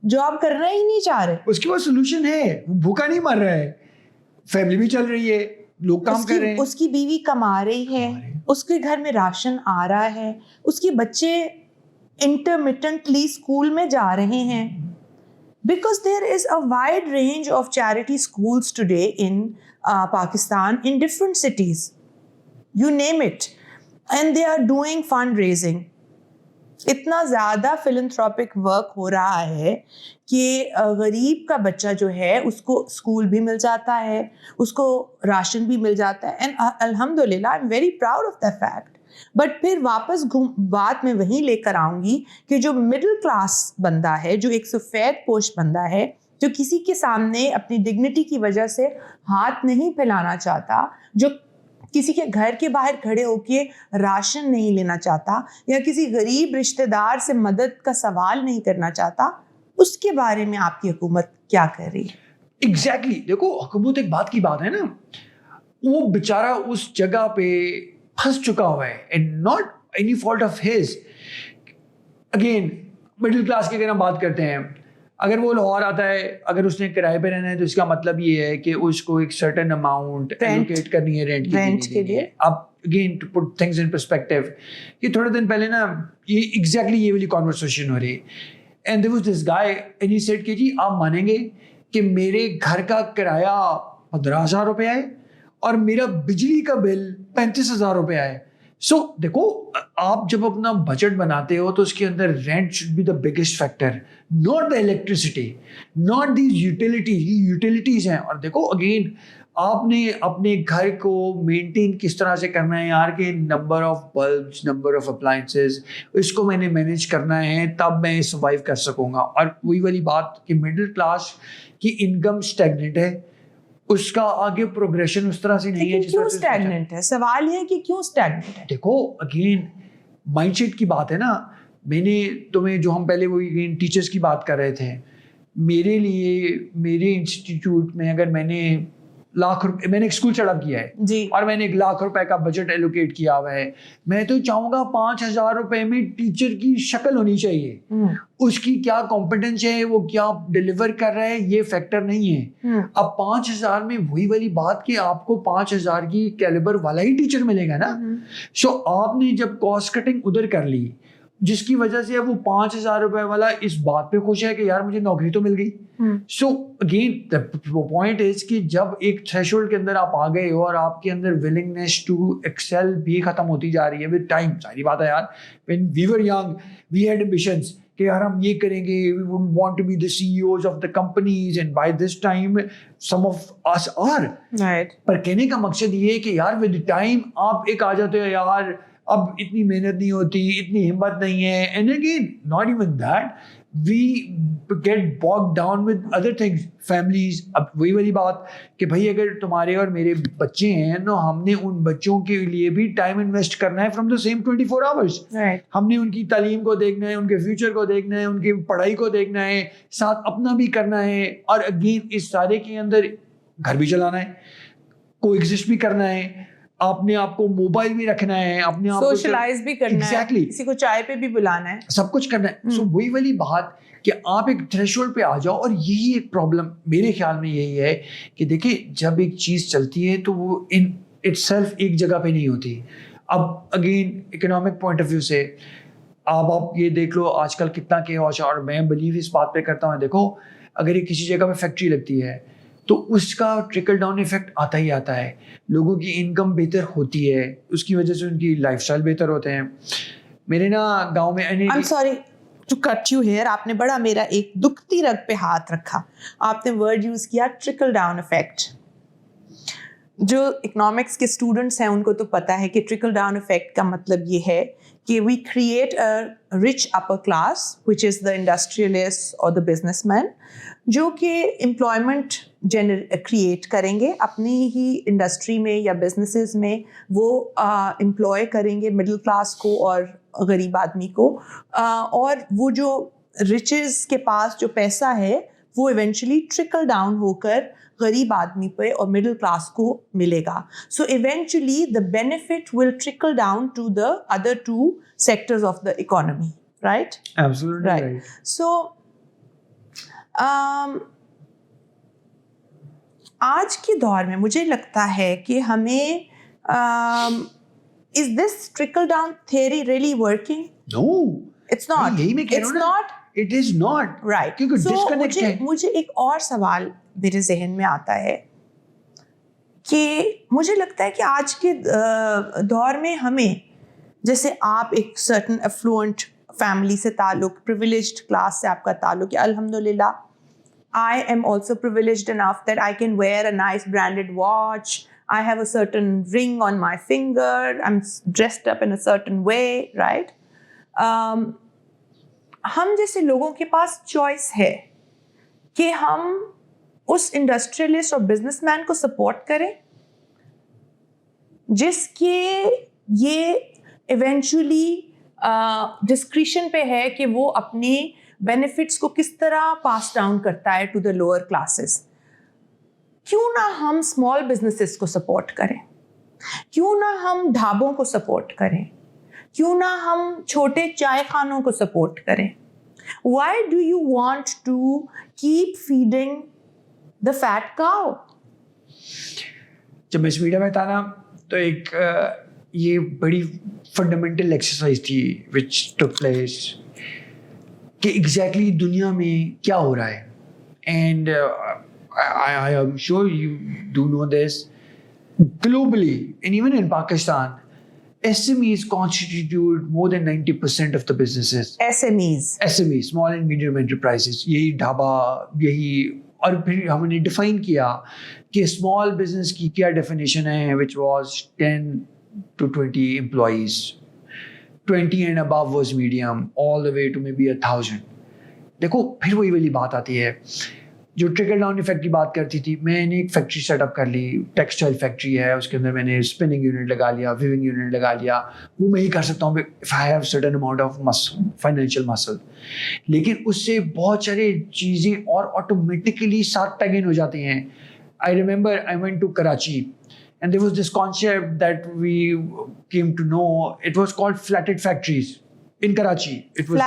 جاب کرنا ہی نہیں چاہ رہے. اس کے پاس سولوشن ہے, بھوکا نہیں مر رہا ہے, فیملی بھی چل رہی ہے, لوگ کام کر رہے ہیں, اس کی بیوی کما رہی ہے, اس کے گھر میں راشن آ رہا ہے, اس کے بچے انٹرمیٹنٹلی اسکول میں جا رہے ہیں. Because there is a wide range of charity schools today in Pakistan in different cities. You name it. And they are doing fundraising. اتنا زیادہ philanthropic work ہو رہا ہے کہ غریب کا بچہ جو ہے اس کو اسکول بھی مل جاتا ہے, اس کو راشن بھی مل جاتا ہے. And alhamdulillah, I'm very proud of that fact. But پھر واپس بات میں وہیں لے کر آؤں گی کہ جو مڈل کلاس بندہ ہے, جو ایک سفید پوش بندہ ہے, جو کسی کے سامنے اپنی ڈگنیٹی کی وجہ سے ہاتھ نہیں پھیلانا چاہتا, جو کسی کے گھر کے باہر کھڑے ہو کے راشن نہیں لینا چاہتا, یا کسی غریب رشتہ دار سے مدد کا سوال نہیں کرنا چاہتا, اس کے بارے میں آپ کی حکومت کیا کر رہی ہے؟ ایگزیکٹلی. دیکھو حکومت ایک بات کی بات ہے نا, وہ بیچارہ اس جگہ پہ پھنس چکا ہوا ہے, and not any fault of his. Again middle class کی اگر ہم بات کرتے ہیں, اگر وہ لاہور آتا ہے, اگر اس نے کرائے پہ رہنا ہے تو اس کا مطلب یہ ہے کہ اس کو ایک سرٹن اماؤنٹ ایلوکیٹ کرنی ہے رینٹ کے لیے. اب again to put things in perspective, کہ تھوڑے دن پہلے نا یہ ایگزیکٹلی یہ والی کانورسیشن ہو رہی ہے, and there was this guy and he said کہ جی آپ مانیں گے کہ میرے گھر کا کرایہ 15,000 روپے ہے اور میرا بجلی کا بل 35,000 روپے آئے. سو دیکھو, آپ جب اپنا بجٹ بناتے ہو تو اس کے اندر rent should be the biggest factor, not the electricity, not these utilities. یہ یوٹیلیٹیز ہیں. اور دیکھو اگین آپ نے اپنے گھر کو مینٹین کس طرح سے کرنا ہے یار, کہ number of bulbs, number of appliances, اس کو میں نے مینیج کرنا ہے, تب میں سروائیو کر سکوں گا. اور وہی والی بات کہ مڈل کلاس کی انکم اسٹیگنٹ ہے, اس کا آگے پروگریشن اس طرح سے نہیں ہے. کیوں اسٹیگنٹ ہے؟ سوال یہ ہے کہ کیوں اسٹیگنٹ ہے. دیکھو اگین مائنڈ سیٹ کی بات ہے نا. میں نے تمہیں جو ہم پہلے وہ ٹیچرس کی بات کر رہے تھے, میرے لیے میرے انسٹیٹیوٹ میں اگر میں نے لاکھ روپے, میں نے ایک اسکول سیٹ اپ کیا ہے جی, اور میں نے 1 لاکھ روپے کا بجٹ ایلوکیٹ کیا ہوا ہے, میں تو چاہوں گا 5,000 روپے میں ٹیچر کی شکل ہونی چاہیے. اس کی کیا کمپیٹنس ہے, وہ کیا ڈیلیور کر رہا ہے, یہ فیکٹر نہیں ہے. اب 5,000 میں وہی والی بات کہ آپ کو 5,000 کی کیلیبر والا ہی ٹیچر ملے گا نا. سو آپ نے جب کاسٹ کٹنگ ادھر کر لی, جس کی وجہ سے وہ 5,000 روپے والا اس بات پہ خوش ہے کہ یار مجھے نوکری تو مل گئی. سو اگین پوائنٹ از کہ جب ایک تھریش ہولڈ کے اندر آپ آ گئے ہو اور آپ کے اندر ولنگنیس ٹو ایکسل بھی ختم ہوتی جا رہی ہے ود ٹائم. ساری بات ہے یار, when we were young we had ambitions کہ یار ہم یہ کریں گے, we would want to be the CEOs of the companies and by this time some of us are. right. پر کہنے کا مقصد یہ ہے کہ یار ود ٹائم آپ ایک آ جاتے ہو یار اب اتنی محنت نہیں ہوتی, اتنی ہمت نہیں ہے. And again not even that, we get bog down with other things, families. اب وہی والی بات کہ بھائی اگر تمہارے اور میرے بچے ہیں تو ہم نے ان بچوں کے لیے بھی ٹائم انویسٹ کرنا ہے فرام دا سیم 24 hours. ہم نے ان کی تعلیم کو دیکھنا ہے, ان کے فیوچر کو دیکھنا ہے, ان کی پڑھائی کو دیکھنا ہے, ساتھ اپنا بھی کرنا ہے, اور اگین اس سارے کے اندر گھر بھی چلانا ہے, کو ایگزسٹ بھی کرنا ہے, اپنے آپ کو موبائل بھی رکھنا ہے, اپنے آپ کو سوشلائز بھی کرنا ہے, کسی کو چائے پہ بھی بلانا ہے, سب کچھ کرنا ہے. سو وہی والی بات کہ آپ ایک تھریشولڈ پہ آ جاؤ, اور یہی ایک پرابلم میرے خیال میں یہی ہے کہ دیکھیں جب ایک چیز چلتی ہے تو وہ ان اٹ سیلف ایک جگہ پہ نہیں ہوتی. اب again economic point of view سے آپ یہ دیکھ لو آج کل کتنا کیوس ہے, اور میں بلیو اس بات پہ کرتا ہوں. دیکھو اگر ایک کسی جگہ پہ فیکٹری لگتی ہے تو اس کا ٹرکل ڈاؤن ایفیکٹ آتا ہی آتا ہے. لوگوں کی انکم بہتر ہوتی ہے, اس کی وجہ سے ان کی لائف اسٹائل بہتر ہوتے ہیں. میرے نا گاؤں میں I'm sorry to cut you here, آپ نے بڑا میرا ایک دکھتی رگ پہ ہاتھ رکھا. آپ نے ورڈ یوز کیا ٹرکل ڈاؤن افیکٹ. جو اکنامکس کے اسٹوڈنٹس ہیں ان کو تو پتا ہے کہ ٹرکل ڈاؤن افیکٹ کا مطلب یہ ہے کہ we create a rich upper class which is the industrialist اور دا بزنس مین, جو کہ امپلائمنٹ کریٹ کریں گے اپنی ہی انڈسٹری میں یا بزنسز میں. وہ امپلوائے کریں گے مڈل کلاس کو اور غریب آدمی کو, اور وہ جو رچز کے پاس جو پیسہ ہے وہ ایونچولی ٹرکل ڈاؤن ہو کر غریب آدمی پہ اور مڈل کلاس کو ملے گا. So eventually the benefit will trickle down to the other two sectors of the economy, right? Absolutely right. سو آج کے دور میں مجھے لگتا ہے کہ ہمیں is this trickle down theory really working? No. It's not. یہی میں کہہ رہا ہوں نا. It's not. It is not. Right. کیونکہ So ڈسکنیکٹ ہے. مجھے ایک اور سوال میرے ذہن میں آتا ہے کہ مجھے لگتا ہے کہ آج کے دور میں ہمیں, جیسے آپ ایک certain affluent فیملی سے تعلق, privileged class سے آپ کا تعلق ہے, الحمدللہ I am also privileged enough that I can wear a nice branded watch. I have a certain ring on my finger. I'm dressed up in a certain way, right? ہم جیسے لوگوں کے پاس چوائس ہے کہ ہم اس انڈسٹریلسٹ اور بزنس مین کو سپورٹ کریں جس کے یہ ایونچولی ڈسکریشن پہ ہے کہ وہ اپنی بینیفٹس کو کس طرح پاس ڈاؤن کرتا ہے ٹو دا لوور کلاسز. کیوں نہ ہم اسمال بزنسز کو سپورٹ کریں, کیوں نہ ہم ڈھابوں کو سپورٹ کریں, کیوں نہ ہم چھوٹے چائے خانوں کو سپورٹ کریں. Why do you want to keep feeding the fat cow? جب میں اس میڈیا میں تھا نا تو ایک یہ بڑی فنڈامنٹل ایکسرسائز تھی which took place کہ ایگزیکٹلی دنیا میں کیا ہو رہا ہے. And I am sure you do know this, globally and even in Pakistan, SMEs constitute more than 90% of the businesses. SMEs, small and medium enterprises. یہی ڈھابا, یہی, اور پھر ہم نے ڈیفائن کیا کہ اسمال بزنس کی کیا ڈیفینیشن ہے, which was 10 to 20 employees. 20 and above was medium, all the way to maybe 1,000. دیکھو پھر وہی والی بات آتی ہے جو ٹرکل ڈاؤن افیکٹ کی بات کرتی تھی. میں نے ایک فیکٹری سیٹ اپ کر لی, ٹیکسٹائل فیکٹری ہے, اس کے اندر میں نے اسپننگ یونٹ لگا لیا, ویونگ یونٹ لگا لیا. وہ میں ہی کر سکتا ہوں if I have certain amount of muscle, financial muscle. لیکن اس سے بہت سارے چیزیں اور آٹومیٹکلی ساتھ ٹگ ان ہو جاتے ہیں. I remember I went to Karachi and there was this concept that we came to know. It was called flatted factories in Karachi. It was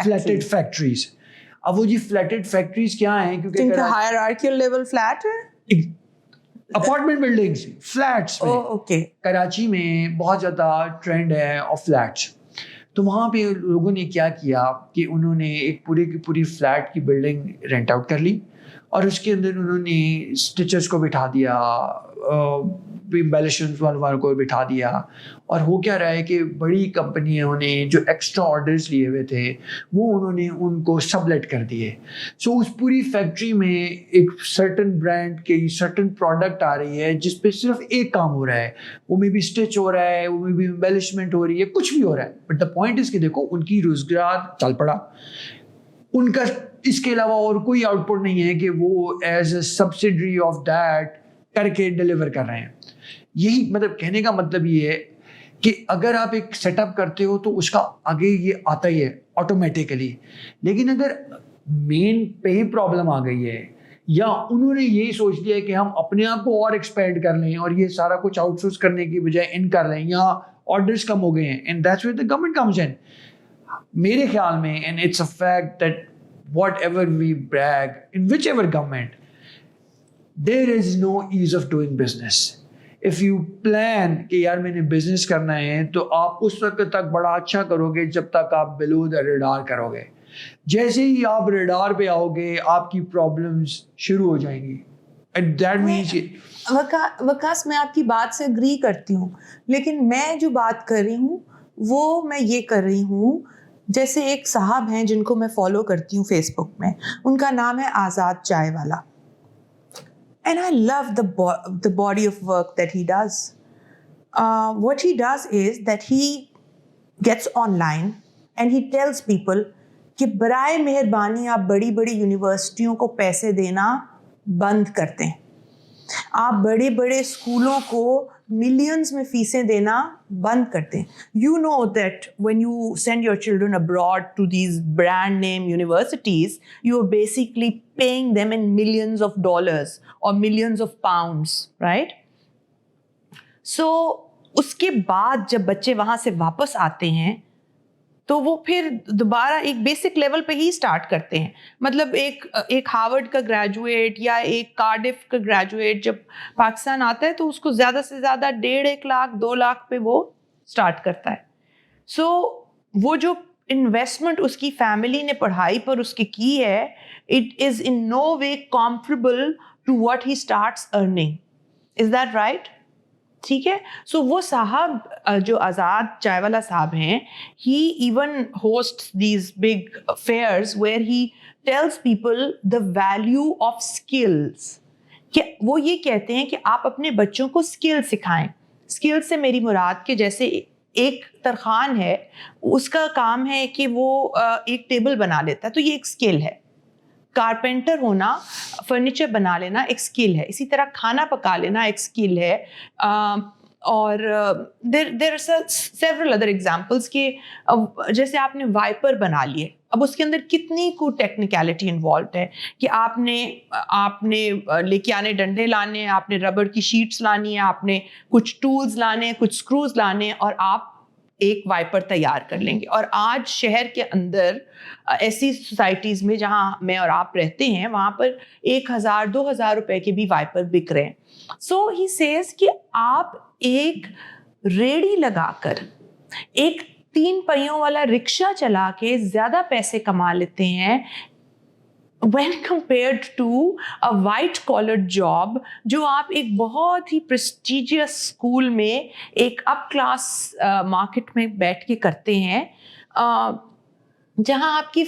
flatted factories. اب وہ جی فلیٹڈ فیکٹریز کیا ہیں, کیونکہ ہائرارکیل لیول فلیٹ ہے, اپارٹمنٹ بلڈنگز, فلیٹس میں کراچی میں بہت زیادہ ٹرینڈ ہے آف فلیٹس. تو وہاں پہ لوگوں نے کیا کیا کہ انہوں نے ایک پوری کی پوری فلیٹ کی بلڈنگ رینٹ آؤٹ کر لی, اور اس کے اندر انہوں نے اسٹیچرس کو بٹھا دیا, ایمبیلشمنٹس والوں کو بٹھا دیا. اور ہو کیا رہا ہے کہ بڑی کمپنیوں نے جو ایکسٹرا آرڈرز لیے ہوئے تھے وہ انہوں نے ان کو سب لیٹ کر دیے. سو اس پوری فیکٹری میں ایک سرٹن برانڈ کی سرٹن پروڈکٹ آ رہی ہے جس پہ صرف ایک کام ہو رہا ہے, وہ میں بھی اسٹچ ہو رہا ہے, وہ میں بھی ایمبیلشمنٹ ہو رہی ہے, کچھ بھی ہو رہا ہے. بٹ دا پوائنٹ از کہ دیکھو ان کی روزگار چل پڑا, ان کا اس کے علاوہ اور کوئی آؤٹ پٹ نہیں ہے کہ وہ as a subsidiary of that کر کے ڈلیور کر رہے ہیں. یہی مطلب کہنے کا مطلب یہ ہے کہ اگر آپ ایک سیٹ اپ کرتے ہو تو اس کا آگے یہ آتا ہی ہے آٹومیٹیکلی. لیکن اگر مین پہ ہی پرابلم آ گئی ہے یا انہوں نے یہی سوچ لیا ہے کہ ہم اپنے آپ کو اور ایکسپینڈ کر لیں اور یہ سارا کچھ آؤٹ سورس کرنے کی بجائے ان کر لیں, یا آرڈرز کم ہو گئے ہیں, and that's where the government comes in. میرے خیال میں, and it's a fact that whatever we bring in whichever government, there is no ease of doing business. If you plan کہ یار میں نے بزنس کرنا ہے تو آپ اس وقت تک بڑا اچھا کرو گے جب تک آپ بلو دا ریڈار کرو گے. جیسے ہی آپ ریڈار پہ آؤ گے آپ کی پرابلمس شروع ہو جائیں گی. وکاس میں آپ کی بات سے اگری کرتی ہوں, لیکن میں جو بات کر رہی ہوں وہ میں یہ کر رہی ہوں, جیسے ایک صاحب ہیں جن کو میں فالو کرتی ہوں فیس بک میں, ان کا نام ہے آزاد چائے والا. And I love the body of work that he does. What he does is that he gets online and he tells people کہ برائے مہربانی آپ بڑی بڑی یونیورسٹیوں کو پیسے دینا بند کر دیں, آپ بڑے بڑے اسکولوں کو ملینز میں فیسیں دینا بند کر دیں. You know that when you send your children abroad to these brand name universities, you are basically paying them in millions of dollars or millions of pounds, right? So اس کے بعد جب بچے وہاں سے واپس آتے ہیں تو وہ پھر دوبارہ ایک بیسک لیول پہ ہی اسٹارٹ کرتے ہیں. مطلب ایک ہارورڈ کا گریجویٹ یا ایک کارڈف کا گریجویٹ جب پاکستان آتا ہے تو اس کو زیادہ سے زیادہ 1.5 لاکھ 2 لاکھ پہ وہ اسٹارٹ کرتا ہے. سو وہ جو انویسٹمنٹ اس کی فیملی نے پڑھائی پر اس کی ہے, it is in no way comparable to what he starts earning. Is that right? ٹھیک ہے. سو وہ صاحب جو آزاد چائے والا صاحب ہیں, he even host these big fairs where he tells people the value of skills. کہ وہ یہ کہتے ہیں کہ آپ اپنے بچوں کو اسکل سکھائیں. اسکل سے میری مراد کہ جیسے ایک ترخان ہے, اس کا کام ہے کہ وہ ایک ٹیبل بنا لیتا ہے, تو یہ ایک اسکل ہے. کارپینٹر ہونا, فرنیچر بنا لینا ایک اسکل ہے. اسی طرح کھانا پکا لینا ایک اسکل ہے. اور there are several other examples کہ جیسے آپ نے وائپر بنا لیے, اب اس کے اندر کتنی کو ٹیکنیکلٹی انوالوڈ ہے کہ آپ نے لے کے آنے ڈنڈے لانے, آپ نے ربڑ کی شیٹس لانی ہے, آپ نے کچھ ٹولز لانے, کچھ اسکروز لانے, اور آپ ایک وائپر تیار کر لیں گے. اور آج شہر کے اندر ایسی سوسائٹیز میں جہاں میں اور آپ رہتے ہیں وہاں پر 1,000-2,000 روپے کے بھی وائپر بک رہے ہیں. سو ہی سیز کہ آپ ایک ریڑھی لگا کر, ایک 3 پہیوں والا رکشہ چلا کے زیادہ پیسے کما لیتے ہیں when compared to a white collared job جو آپ ایک بہت ہی prestigious اسکول میں ایک اپ کلاس مارکیٹ میں بیٹھ کے کرتے ہیں, جہاں آپ کی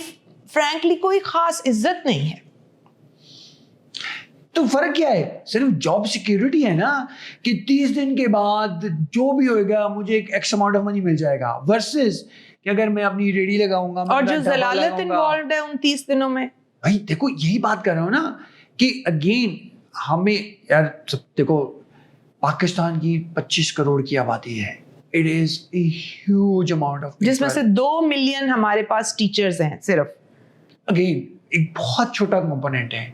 فرینکلی کوئی خاص عزت نہیں ہے. تو فرق کیا ہے؟ صرف جاب سیکیورٹی ہے نا, کہ 30 دن کے بعد جو بھی ہوئے گا مجھے ایک ایکس اماؤنٹ آف منی مل جائے گا, ورسز کہ اگر میں اپنی ریڑھی لگاؤں گا اور جو ضلالت انوالوڈ ہے ان 30 دنوں میں. بھائی دیکھو یہی بات کر رہا ہوں نا کہ اگین ہمیں یار دیکھو پاکستان کی 25 کروڑ کی آبادی ہے. It is a huge amount of people. جس میں سے 2 ملین ہمارے پاس ٹیچرز ہیں صرف. اگین ایک بہت چھوٹا کمپوننٹ ہے.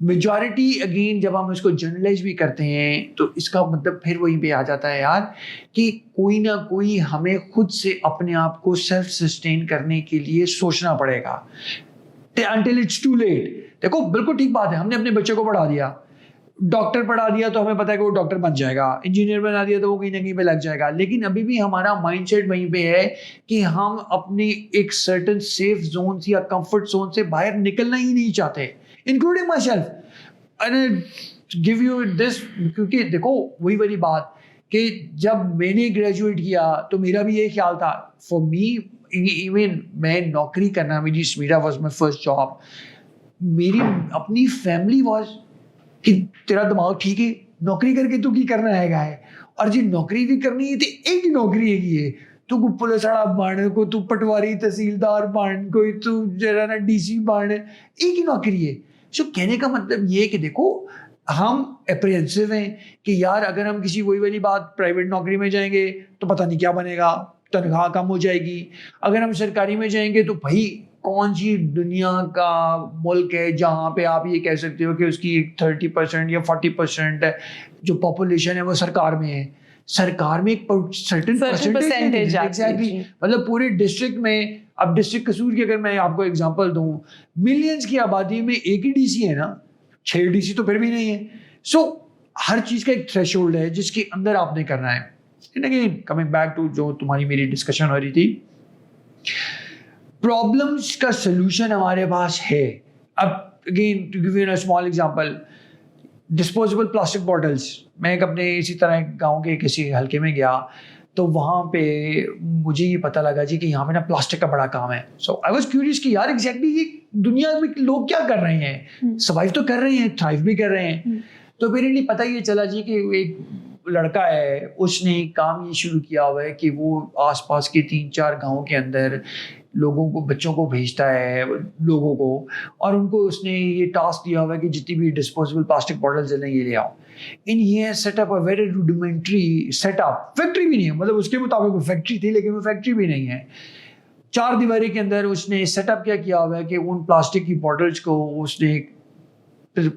میجورٹی اگین جب ہم اس کو جنرلائز بھی کرتے ہیں تو اس کا مطلب پھر وہیں پہ آ جاتا ہے یار کہ کوئی نہ کوئی ہمیں خود سے اپنے آپ کو سیلف سسٹین کرنے کے لیے سوچنا پڑے گا. Until it's too late. دیکھو بالکل ٹھیک بات ہے, ہم نے اپنے بچے کو پڑھا دیا, ڈاکٹر پڑھا دیا تو ہمیں پتا ہے کہ وہ ڈاکٹر بن جائے گا, انجینئر بنا دیا تو وہ کہیں نہ کہیں پہ لگ جائے گا. لیکن ابھی بھی ہمارا مائنڈ سیٹ وہیں پہ ہے کہ ہم اپنی ایک سرٹن سیف زون یا کمفرٹ زون سے باہر نکلنا ہی نہیں چاہتے, including my self. give you this, کیونکہ دیکھو وہی والی بات کہ جب میں نے گریجویٹ کیا تو میرا بھی یہ خیال تھا, فار می ایون میں نوکری کرنا, میرا واز مائی فرسٹ جاب, میری اپنی فیملی واز کہ تیرا دماغ ٹھیک ہے, نوکری کر کے تو کی کرنا ہے, اور جی نوکری بھی کرنی ہے تو ایک ہی نوکری ہے, تو کوئی پولیس والا بن, کوئی تو پٹواری تحصیلدار بن, کوئی تو جو نا ڈی سی بن, ایک ہی نوکری ہے. سو کہنے کا مطلب یہ کہ دیکھو ہم اپریہنسو ہیں کہ یار اگر ہم کسی وہی والی بات پرائیویٹ نوکری میں جائیں گے تو پتہ نہیں کیا بنے گا, تنخواہ کم ہو جائے گی. اگر ہم سرکاری میں جائیں گے تو بھائی کون سی دنیا کا ملک ہے جہاں پہ آپ یہ کہہ سکتے ہو کہ اس کی 30% یا 40% جو پاپولیشن ہے وہ سرکار میں ہے. سرکار میں ایک سرٹن پرسنٹیج ایگزیکٹلی, مطلب پورے ڈسٹرکٹ میں, اب ڈسٹرکٹ قصور کی اگر میں آپ کو اگزامپل دوں, ملینز کی آبادی میں ایک ہی ڈی سی ہے نا, 6 ڈی سی تو پھر بھی نہیں ہے. سو ہر چیز کا ایک تھریش ہولڈ ہے جس کے اندر آپ نے کرنا ہے. And again coming back to جو تمہاری میری ڈسکشن ہو رہی تھی, پرابلمس کا سلوشن ہمارے پاس ہے. اب again to give you a small example, disposable plastic bottles. میں ایک اپنے اسی طرح گاؤں کے کسی حلقے میں گیا تو وہاں پہ مجھے یہ پتہ لگا جی کہ یہاں پہ نا پلاسٹک کا بڑا کام ہے. سو آئی واز کیوریس کہ یار ایگزیکٹلی یہ دنیا میں لوگ کیا کر رہے ہیں, سروائیو تو کر رہے ہیں, تھرائیو بھی کر رہے ہیں. تو میرے لیے پتہ یہ چلا جی کہ ایک لڑکا ہے, اس نے کام یہ شروع کیا ہوا ہے کہ وہ آس پاس کے 3-4 گاؤں کے اندر لوگوں کو, بچوں کو بھیجتا ہے لوگوں کو, اور ان کو اس نے یہ ٹاسک دیا ہوا ہے کہ جتنی بھی ڈسپوزیبل پلاسٹک باٹلز ہیں یہ لے آؤ. ان یہ setup very rudimentary setup, factory بھی نہیں ہے, مطلب اس کے مطابق وہ فیکٹری تھی لیکن وہ فیکٹری بھی نہیں ہے. 4 دیواری کے اندر اس نے سیٹ اپ کیا ہوا ہے کہ ان پلاسٹک کی باٹلز کو اس نے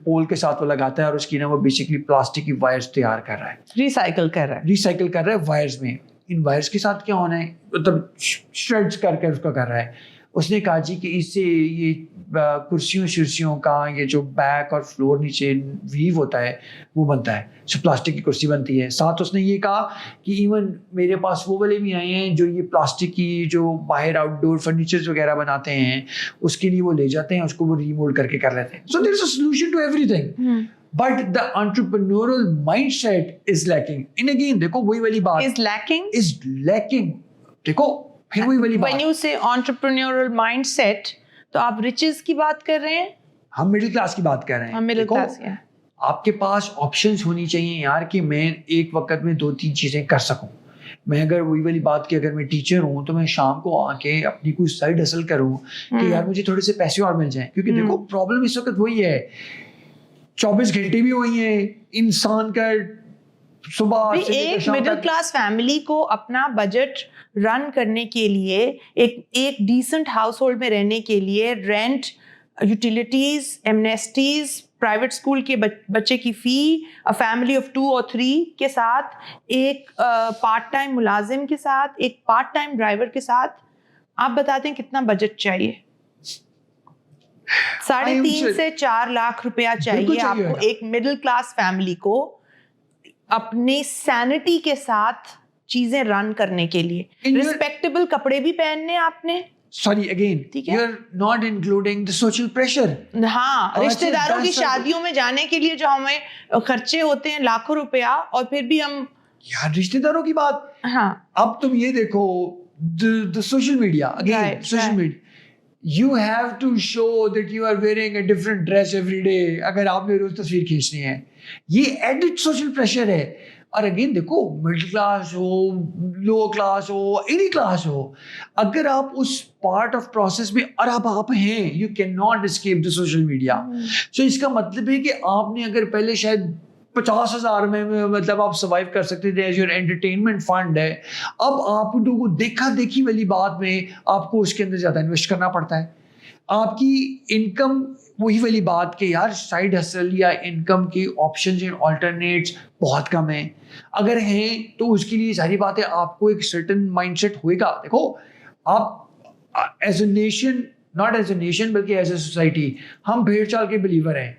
پول کے ساتھ وہ لگاتا ہے اور اس کی نا وہ بیسکلی پلاسٹک کی وائرز تیار کر رہا ہے, ریسائکل کر رہا ہے وائرز میں. ان وائرز کے ساتھ کیا ہونا ہے, مطلب شریڈز کر کے اس کو کر رہا ہے. اس نے کہا جی کہ اس سے یہ کرسیوں شرسیوں کا یہ جو بیک اور فلور نیچے ویو ہوتا ہے وہ بنتا ہے, سو پلاسٹک کی کرسی بنتی ہے. ساتھ اس نے یہ کہا کہ ایون میرے پاس وہ والے بھی آئے ہیں جو یہ پلاسٹک کی جو باہر آؤٹ ڈور فرنیچرز وغیرہ بناتے ہیں, اس کے لیے وہ لے جاتے ہیں, اس کو وہ ریمولڈ کر کے کر لیتے ہیں. So there is a solution to ایوری تھنگ, but the entrepreneurial mindset is lacking. And again دیکھو وہی والی بات is lacking. دیکھو پھر وہی والی بات, when you say entrepreneurial mindset تو آپ riches کی بات کر رہے ہیں, ہم مڈل کلاس کی بات کر رہے ہیں. ہم مڈل کلاس ہیں. آپ کے پاس آپشنز ہونی چاہیے یار کہ میں ایک وقت میں 2-3 چیزیں کر سکوں. میں اگر وہی والی بات کہ اگر میں ٹیچر ہوں تو میں شام کو آ کے اپنی کوئی سائڈ ہسل کروں کہ یار مجھے تھوڑے سے پیسے اور مل جائیں. کیونکہ دیکھو پرابلم اس وقت وہی ہے, 24 گھنٹے بھی وہی ہیں, انسان کا صبح ایک مڈل کلاس فیملی کو اپنا بجٹ رن کرنے کے لیے, ایک ڈیسنٹ ہاؤس ہولڈ میں رہنے کے لیے رینٹ, یوٹیلیٹیز, ایمنیسٹیز, پرائیویٹ اسکول کے بچے کی فی, فیملی آف 2 or 3 کے ساتھ, ایک پارٹ ٹائم ملازم کے ساتھ, ایک پارٹ ٹائم ڈرائیور کے ساتھ, آپ بتاتے ہیں کتنا بجٹ چاہیے؟ 3.5 سے 4 لاکھ روپیہ چاہیے آپ کو ایک مڈل کلاس فیملی کو اپنی سینٹی کے ساتھ چیزیں رن کرنے کے لیے. ریسپیکٹیبل کپڑے بھی پہننے آپ نے, sorry again you are not including the social pressure. ہاں, رشتے داروں کی شادیوں میں جانے کے لیے جو ہمیں خرچے ہوتے ہیں لاکھوں روپیہ, اور پھر بھی ہم یار رشتے داروں کی بات. ہاں, اب تم یہ دیکھو the social media again, social media, you have to show that you are wearing a different dress every day اگر آپ نے روز تصویر کھینچنی ہے. یہ ایڈڈ سوشل پریشر ہے. اور اگین دیکھو مڈل کلاس ہو, لو کلاس ہو, اینی کلاس ہو, اگر آپ اس پارٹ آف پروسیس میں اور آپ ہیں, you can not escape the social media. سو اس کا مطلب ہے کہ آپ نے اگر پہلے شاید 50,000 میں مطلب آپ سروائیو کر سکتے تھے ایز یور انٹرٹینمنٹ فنڈ ہے, اب آپ کو دیکھا دیکھی والی بات میں آپ کو اس کے اندر زیادہ انویسٹ کرنا پڑتا ہے. آپ کی انکم وہی والی بات کہ یار سائڈ ہسل یا انکم کے آپشنز اینڈ آلٹرنیٹس بہت کم ہیں. اگر ہیں تو اس کے لیے ساری باتیں آپ کو ایک سرٹن مائنڈ سیٹ ہوئے گا. دیکھو آپ as a nation, not as a nation بلکہ ایز اے سوسائٹی, ہم بھیڑ چال کے بلیور ہیں.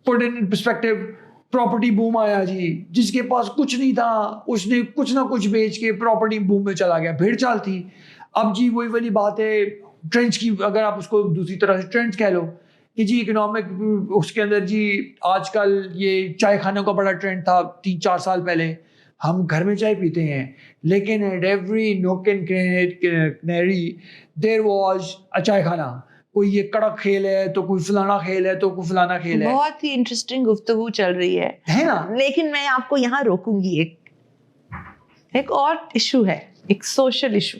پٹ ان پرسپیکٹو, پراپرٹی بوم آیا جی, جس کے پاس کچھ نہیں تھا اس نے کچھ نہ کچھ بیچ کے پراپرٹی بوم میں چلا گیا, بھیڑ چال تھی. اب جی وہی والی بات ہے ٹرینڈس کی, اگر آپ اس کو دوسری طرح سے ٹرینڈس کہہ لو کہ جی اکنامک اس کے اندر جی آج کل یہ چائے خانوں کا بڑا ٹرینڈ تھا 3-4 سال پہلے. ہم گھر میں چائے پیتے ہیں لیکن ایٹ ایوری نوک اینڈ کنیری دیر واز اے چائے خانہ. کوئی یہ کڑک کھیل ہے تو کوئی فلانا کھیل ہے تو کوئی فلانا کھیل ہے. بہت ہی انٹرسٹنگ گفتگو چل رہی ہے نا. لیکن میں آپ کو یہاں روکوں گی. ایک اور ایشو ہے, ایک سوشل ایشو,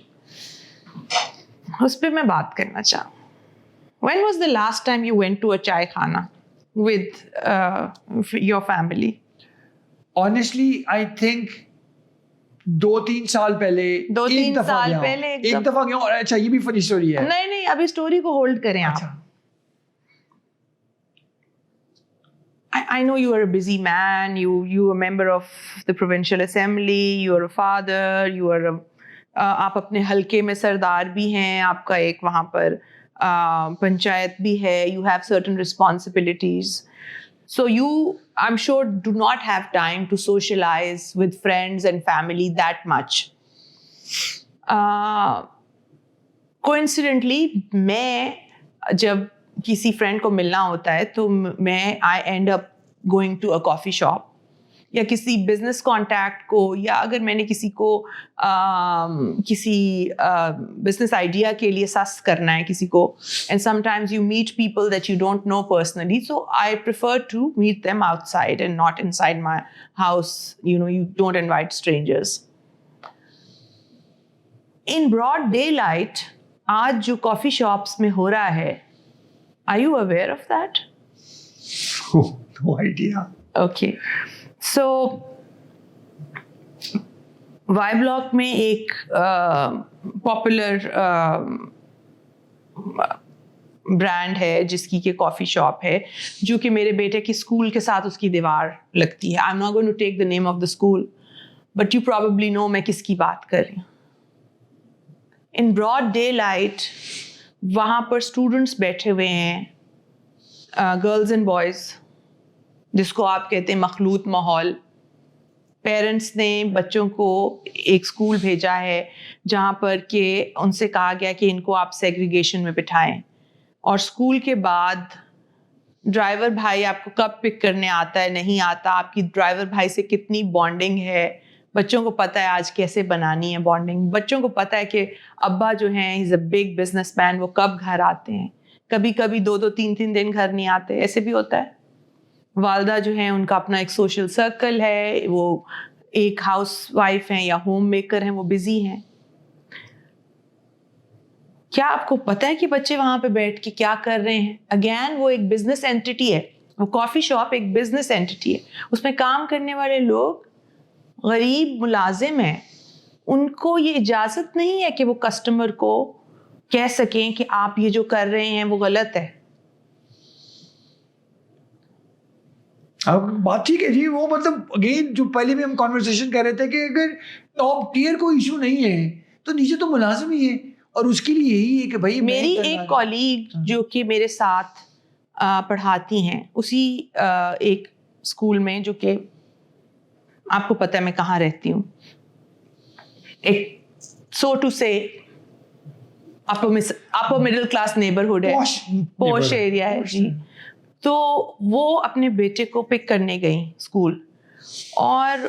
اس پہ میں بات کرنا چاہوں. When was the last time you went to a chai khana with your family? Honestly, I think 2-3 سال پہلے 2-3 سال پہلے ایک دفعہ گیا. اور اچھا یہ بھی فنی اسٹوری ہے. نہیں ابھی اسٹوری کو ہولڈ کریں آپ. I know you are a busy man. You are a member of the provincial assembly. You are a father. You are آپ اپنے حلقے میں سردار بھی ہیں. آپ کا ایک وہاں پر پنچایت بھی ہے. You have certain responsibilities. So you, I'm sure, do not have time to socialize with friends and family that much. Coincidentally, میں جب کسی فرینڈ کو ملنا ہوتا ہے تو میں I end up going to a coffee shop یا کسی بزنس کانٹیکٹ کو, یا اگر میں نے کسی کو کسی بزنس آئیڈیا کے لیے سس کرنا ہے کسی کو, and sometimes you meet people that you don't know personally, so I prefer to meet them outside and not inside my house. You don't invite strangers. In broad daylight آج جو کافی شاپس میں ہو رہا ہے, are you aware of that? No idea. Okay. So, Y block میں ایک پاپولر برانڈ ہے جس کی کہ کافی شاپ ہے, جو کہ میرے بیٹے کے اسکول کے ساتھ اس کی دیوار لگتی ہے. I am not going to take the name of the school, but you probably know میں کس کی بات کر رہی ہوں. ان براڈ ڈے لائٹ وہاں پر اسٹوڈنٹس بیٹھے ہوئے ہیں, گرلز اینڈ بوائز, جس کو آپ کہتے ہیں مخلوط ماحول. پیرنٹس نے بچوں کو ایک اسکول بھیجا ہے جہاں پر کہ ان سے کہا گیا کہ ان کو آپ سیگریگیشن میں بٹھائیں, اور اسکول کے بعد ڈرائیور بھائی آپ کو کب پک کرنے آتا ہے نہیں آتا, آپ کی ڈرائیور بھائی سے کتنی بانڈنگ ہے, بچوں کو پتہ ہے آج کیسے بنانی ہے بانڈنگ. بچوں کو پتہ ہے کہ ابا جو ہیں ہی از اے بگ بزنس مین, وہ کب گھر آتے ہیں. کبھی کبھی 2-3 دن گھر نہیں آتے, ایسے بھی ہوتا ہے. والدہ جو ہیں ان کا اپنا ایک سوشل سرکل ہے, وہ ایک ہاؤس وائف ہیں یا ہوم میکر ہیں, وہ بزی ہیں. کیا آپ کو پتہ ہے کہ بچے وہاں پہ بیٹھ کے کیا کر رہے ہیں؟ اگین وہ ایک بزنس اینٹی ہے, وہ کافی شاپ ایک بزنس اینٹی ہے. اس میں کام کرنے والے لوگ غریب ملازم ہیں, ان کو یہ اجازت نہیں ہے کہ وہ کسٹمر کو کہہ سکیں کہ آپ یہ جو کر رہے ہیں وہ غلط ہے. اب بات ٹھیک ہے جی, وہ مطلب اگین جو پہلے بھی ہم کانورسیشن کر رہے تھے کہ اگر ٹاپ ٹیئر کو ایشو نہیں ہے تو نیچے تو ملازم ہی ہے, اور اس کے لیے یہی ہے کہ بھائی میری ایک کالیگ جو کہ میرے ساتھ پڑھاتی ہیں اسی ایک اسکول میں, جو کہ آپ کو پتہ ہے میں کہاں رہتی ہوں, ایک سو ٹو سے اپر مڈل کلاس نیبرہڈ ہے, پوش ایریا ہے جی. تو وہ اپنے بیٹے کو پک کرنے گئیں اسکول, اور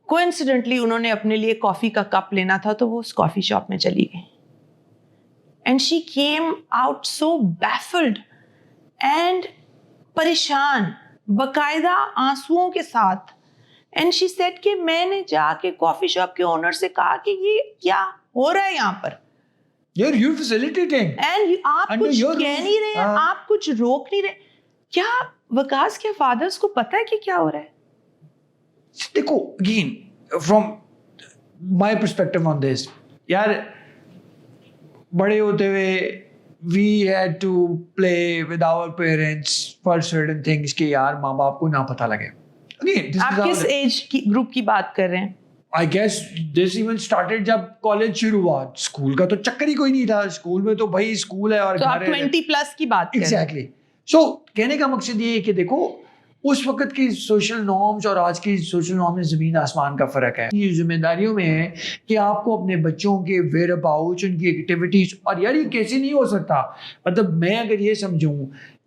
کوئنسیڈنٹلی انہوں نے اپنے لیے کافی کا کپ لینا تھا تو وہ اس کافی شاپ میں چلی گئیں. And she came out so baffled and پریشان, باقاعدہ آنسوؤں کے ساتھ. اینڈ شی سیڈ کہ میں نے جا کے کافی شاپ کے اونر سے کہا کہ یہ کیا ہو رہا ہے یہاں پر, you're facilitating اینڈ آپ کچھ کہہ نہیں رہے, آپ کچھ روک نہیں رہے. کیا وکاس کے فادرز کو پتہ ہے کہ کیا ہو رہا ہے؟ دیکھو again from my perspective on this, یار بڑے ہوتے ہوئے we had to play with our parents for certain things کہ یار ماں باپ کو نہ پتہ لگے. آپ کس ایج کی گروپ کی بات کر رہے ہیں؟ I guess this even started جب کالج شروع ہوا. اسکول کا تو چکر ہی کوئی نہیں تھا, اسکول میں تو بھائی اسکول ہے اور تو آپ 20+ کی بات کر رہے ہیں. ایگزیکٹلی. سو کہنے کا مقصد یہ ہے کہ دیکھو اس وقت کی سوشل نارمز اور آج کی سوشل نارم میں زمین آسمان کا فرق ہے. یہ ذمہ داریوں میں ہے کہ آپ کو اپنے بچوں کے ویئر اباؤٹس, ان کی ایکٹیویٹیز, اور یار یہ کیسے نہیں ہو سکتا. مطلب میں اگر یہ سمجھوں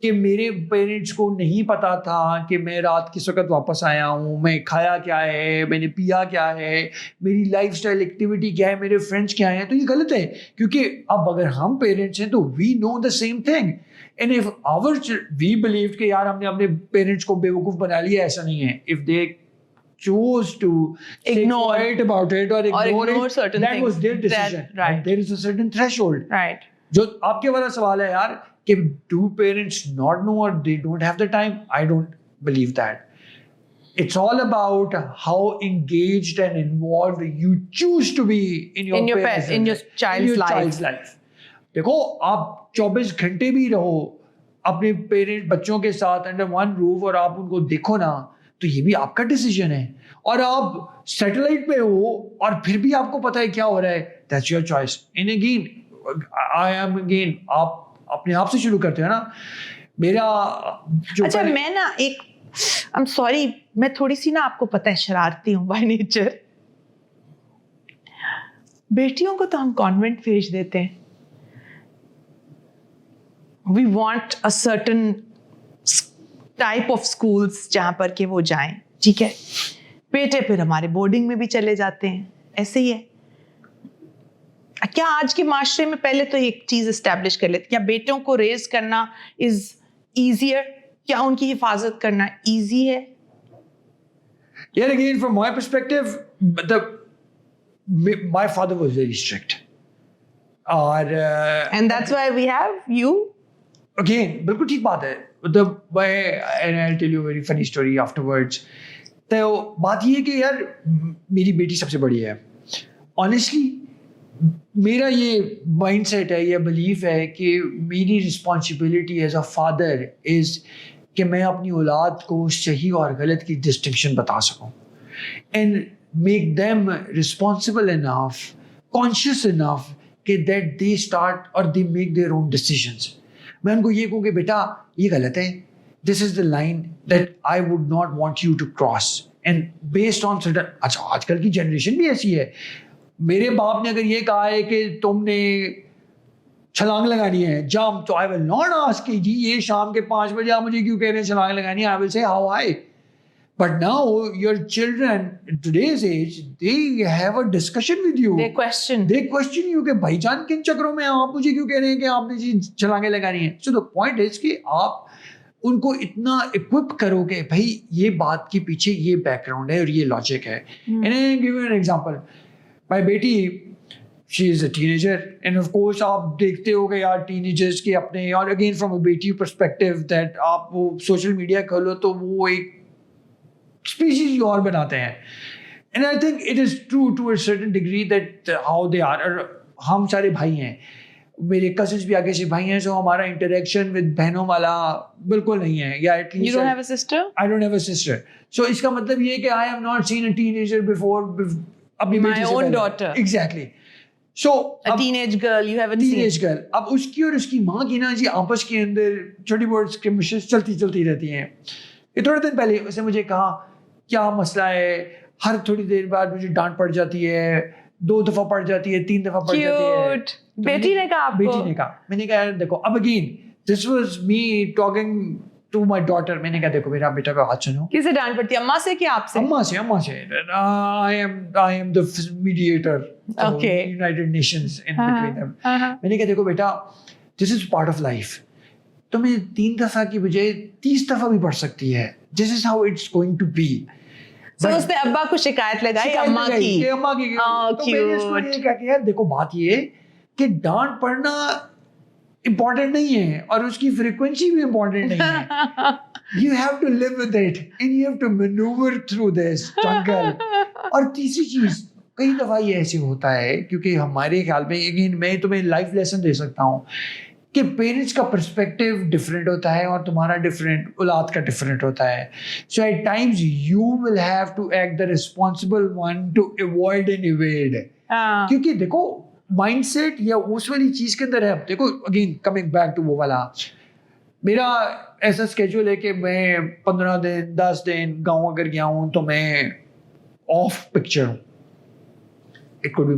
کہ میرے پیرنٹس کو نہیں پتا تھا کہ میں رات کس وقت واپس آیا ہوں, میں کھایا کیا ہے, میں نے پیا کیا ہے, میری لائف اسٹائل ایکٹیویٹی کیا ہے, میرے فرینڈس کیا ہیں, تو یہ غلط ہے. کیونکہ اب اگر ہم پیرنٹس ہیں تو we know the same thing, and if our we believe کہ یار ہم نے اپنے پیرنٹس کو بیوقوف بنا لیا, ایسا نہیں ہے. If they chose to stay quiet about it or ignore it, certain that things. was their decision. Right. And there is a certain threshold. Right. جو آپ کے والا سوال ہے یار کہ do parents not know or they don't have the time, I don't believe that. It's all about how engaged and involved you choose to be in your child's life. دیکھو آپ 24 گھنٹے بھی رہو اپنے پیرنٹ بچوں کے ساتھ انڈر ون روف اور آپ ان کو دیکھو نا, تو یہ بھی آپ کا ڈیسیجن ہے. اور آپ سیٹلائٹ پہ ہو اور پھر بھی آپ کو پتا ہے کیا ہو رہا ہے, that's your choice. And again آپ اپنے آپ سے شروع کرتے ہیں نا. میرا جو اچھا میں نا ایک I'm sorry, میں تھوڑی سی نا آپ کو پتہ ہے شرارتی ہوں بائی نیچر. بیٹیوں کو تو ہم کانوینٹ بھیج دیتے ہیں. We want a certain type of schools جہاں پر کہ وہ جائیں, ٹھیک ہے. بیٹے پھر ہمارے بورڈنگ میں بھی چلے جاتے ہیں, ایسے ہی ہے. کیا آج کے معاشرے میں پہلے تو ایک چیز اسٹیبلش کر لیتے, کیا بیٹوں کو ریز کرنا از ایزیئر, کیا ان کی حفاظت کرنا ایزی ہے؟ Yet again, from my perspective, my father was very strict. And that's why we have you. Again, بالکل ٹھیک بات ہے. And I'll tell you a very funny story afterwards. تو بات یہ ہے کہ یار میری بیٹی سب سے بڑی ہے. Honestly, میرا یہ مائنڈ سیٹ ہے, یہ بلیف ہے کہ میری responsibility as a father is کہ میں اپنی اولاد کو صحیح اور غلط کی ڈسٹنکشن بتا سکوں, and make them responsible enough, conscious enough کہ دیٹ دے اسٹارٹ اور دے میک دیئر اون ڈیسیژنس. میں ان کو یہ کہوں کہ بیٹا یہ غلط ہے, this is the line that I would not want you to cross, and based on certain. اچھا آج کل کی جنریشن بھی ایسی ہے. میرے باپ نے اگر یہ کہا ہے کہ تم نے چھلانگ لگانی ہے جمپ, تو آئی ول ناٹ آسک کہ جی یہ شام کے 5 بجے آپ مجھے کیوں کہہ رہے ہیں چھلانگ لگانی ہے. آئی ول سے how high. But now your children in today's age, they have a discussion with you. They question you کہ بھائی جان کن چکروں میں آپ مجھے کیوں کہہ رہے ہیں کہ آپ نے جی چھلانگیں لگانی ہیں. So the point is کہ آپ ان کو اتنا equip کرو کہ بھائی یہ بات کے پیچھے یہ بیک گراؤنڈ ہے اور یہ لاجک ہے. And I give you an example. My بیٹی, she is a teenager, and of course آپ دیکھتے ہو کہ یار teenagers کے اپنے, اور again from a بیٹی perspective that آپ وہ سوشل میڈیا کھولو تو وہ ایک اسپیشیز اور بناتے ہیں. And I think it is true to a certain degree that how they are. ہم سارے بھائی ہیں, میرے کزنس بھی آگے سے بھائی ہیں, سو ہمارا انٹریکشن ود بہنوں والا بالکل نہیں ہے. یا at least You don't have a sister? I don't have a sister. سو اس کا مطلب یہ ہے کہ I have not seen a teenager before. اپنی My own daughter. Exactly. So a teenage girl you haven't seen. Teenage girl. اب اس کی اور اس کی ماں کی نا جی آپس کے اندر چھوٹی بہت اسکرمشز چلتی رہتی ہیں. یہ تھوڑے دن پہلے اس نے مجھے کہا کیا مسئلہ ہے, ہر تھوڑی دیر بعد مجھے ڈانٹ پڑ جاتی ہے, 2 دفعہ پڑ جاتی ہے, 3 دفعہ پڑ جاتی ہے. بیٹی نے کہا آپ کو؟ بیٹی نے کہا. میں نے کہا یار دیکھو, اب again this was me talking to my daughter. میں نے کہا دیکھو میرا بیٹا کا بات سنو. کس سے ڈانٹ پڑتی ہے, اماں سے کہ آپ سے؟ اماں سے. I am the mediator. Okay. United Nations in between them. میں نے کہا دیکھو بیٹا, this is part of life. تمہیں 3 دفعہ کی بجائے 30 دفعہ بھی پڑھ سکتی ہے. This is how it's going to be. So اس نے ابا کو شکایت لگائی اماں کی. تو میں نے اس کو یہ کہا کہ یار دیکھو بات یہ ہے کہ ڈانٹ پڑھنا امپورٹنٹ نہیں ہے اور اس کی فریکوینسی بھی امپورٹنٹ نہیں ہے. You have to live with it and you have to maneuver through this jungle. اور تیسری چیز, کئی دفعہ یہ ایسے ہوتا ہے کیونکہ ہمارے خیال میں, اگین میں تمہیں لائف لیسن دے سکتا ہوں کہ پیرنٹس کا پرسپیکٹیو ڈفرینٹ ہوتا ہے اور تمہارا ڈفرینٹ, اولاد کا ڈفرینٹ ہوتا ہے. So at times you will have to act the responsible one to avoid and evade. کیونکہ دیکھو مائنڈ سیٹ یا اس والی چیز کے اندر ہے. دیکھو اگین کمنگ بیک ٹو وہ والا, میرا ایسا اسکیجول ہے کہ میں 15 دن 10 دن گاؤں اگر گیا ہوں تو میں آف پکچر ہوں. It could be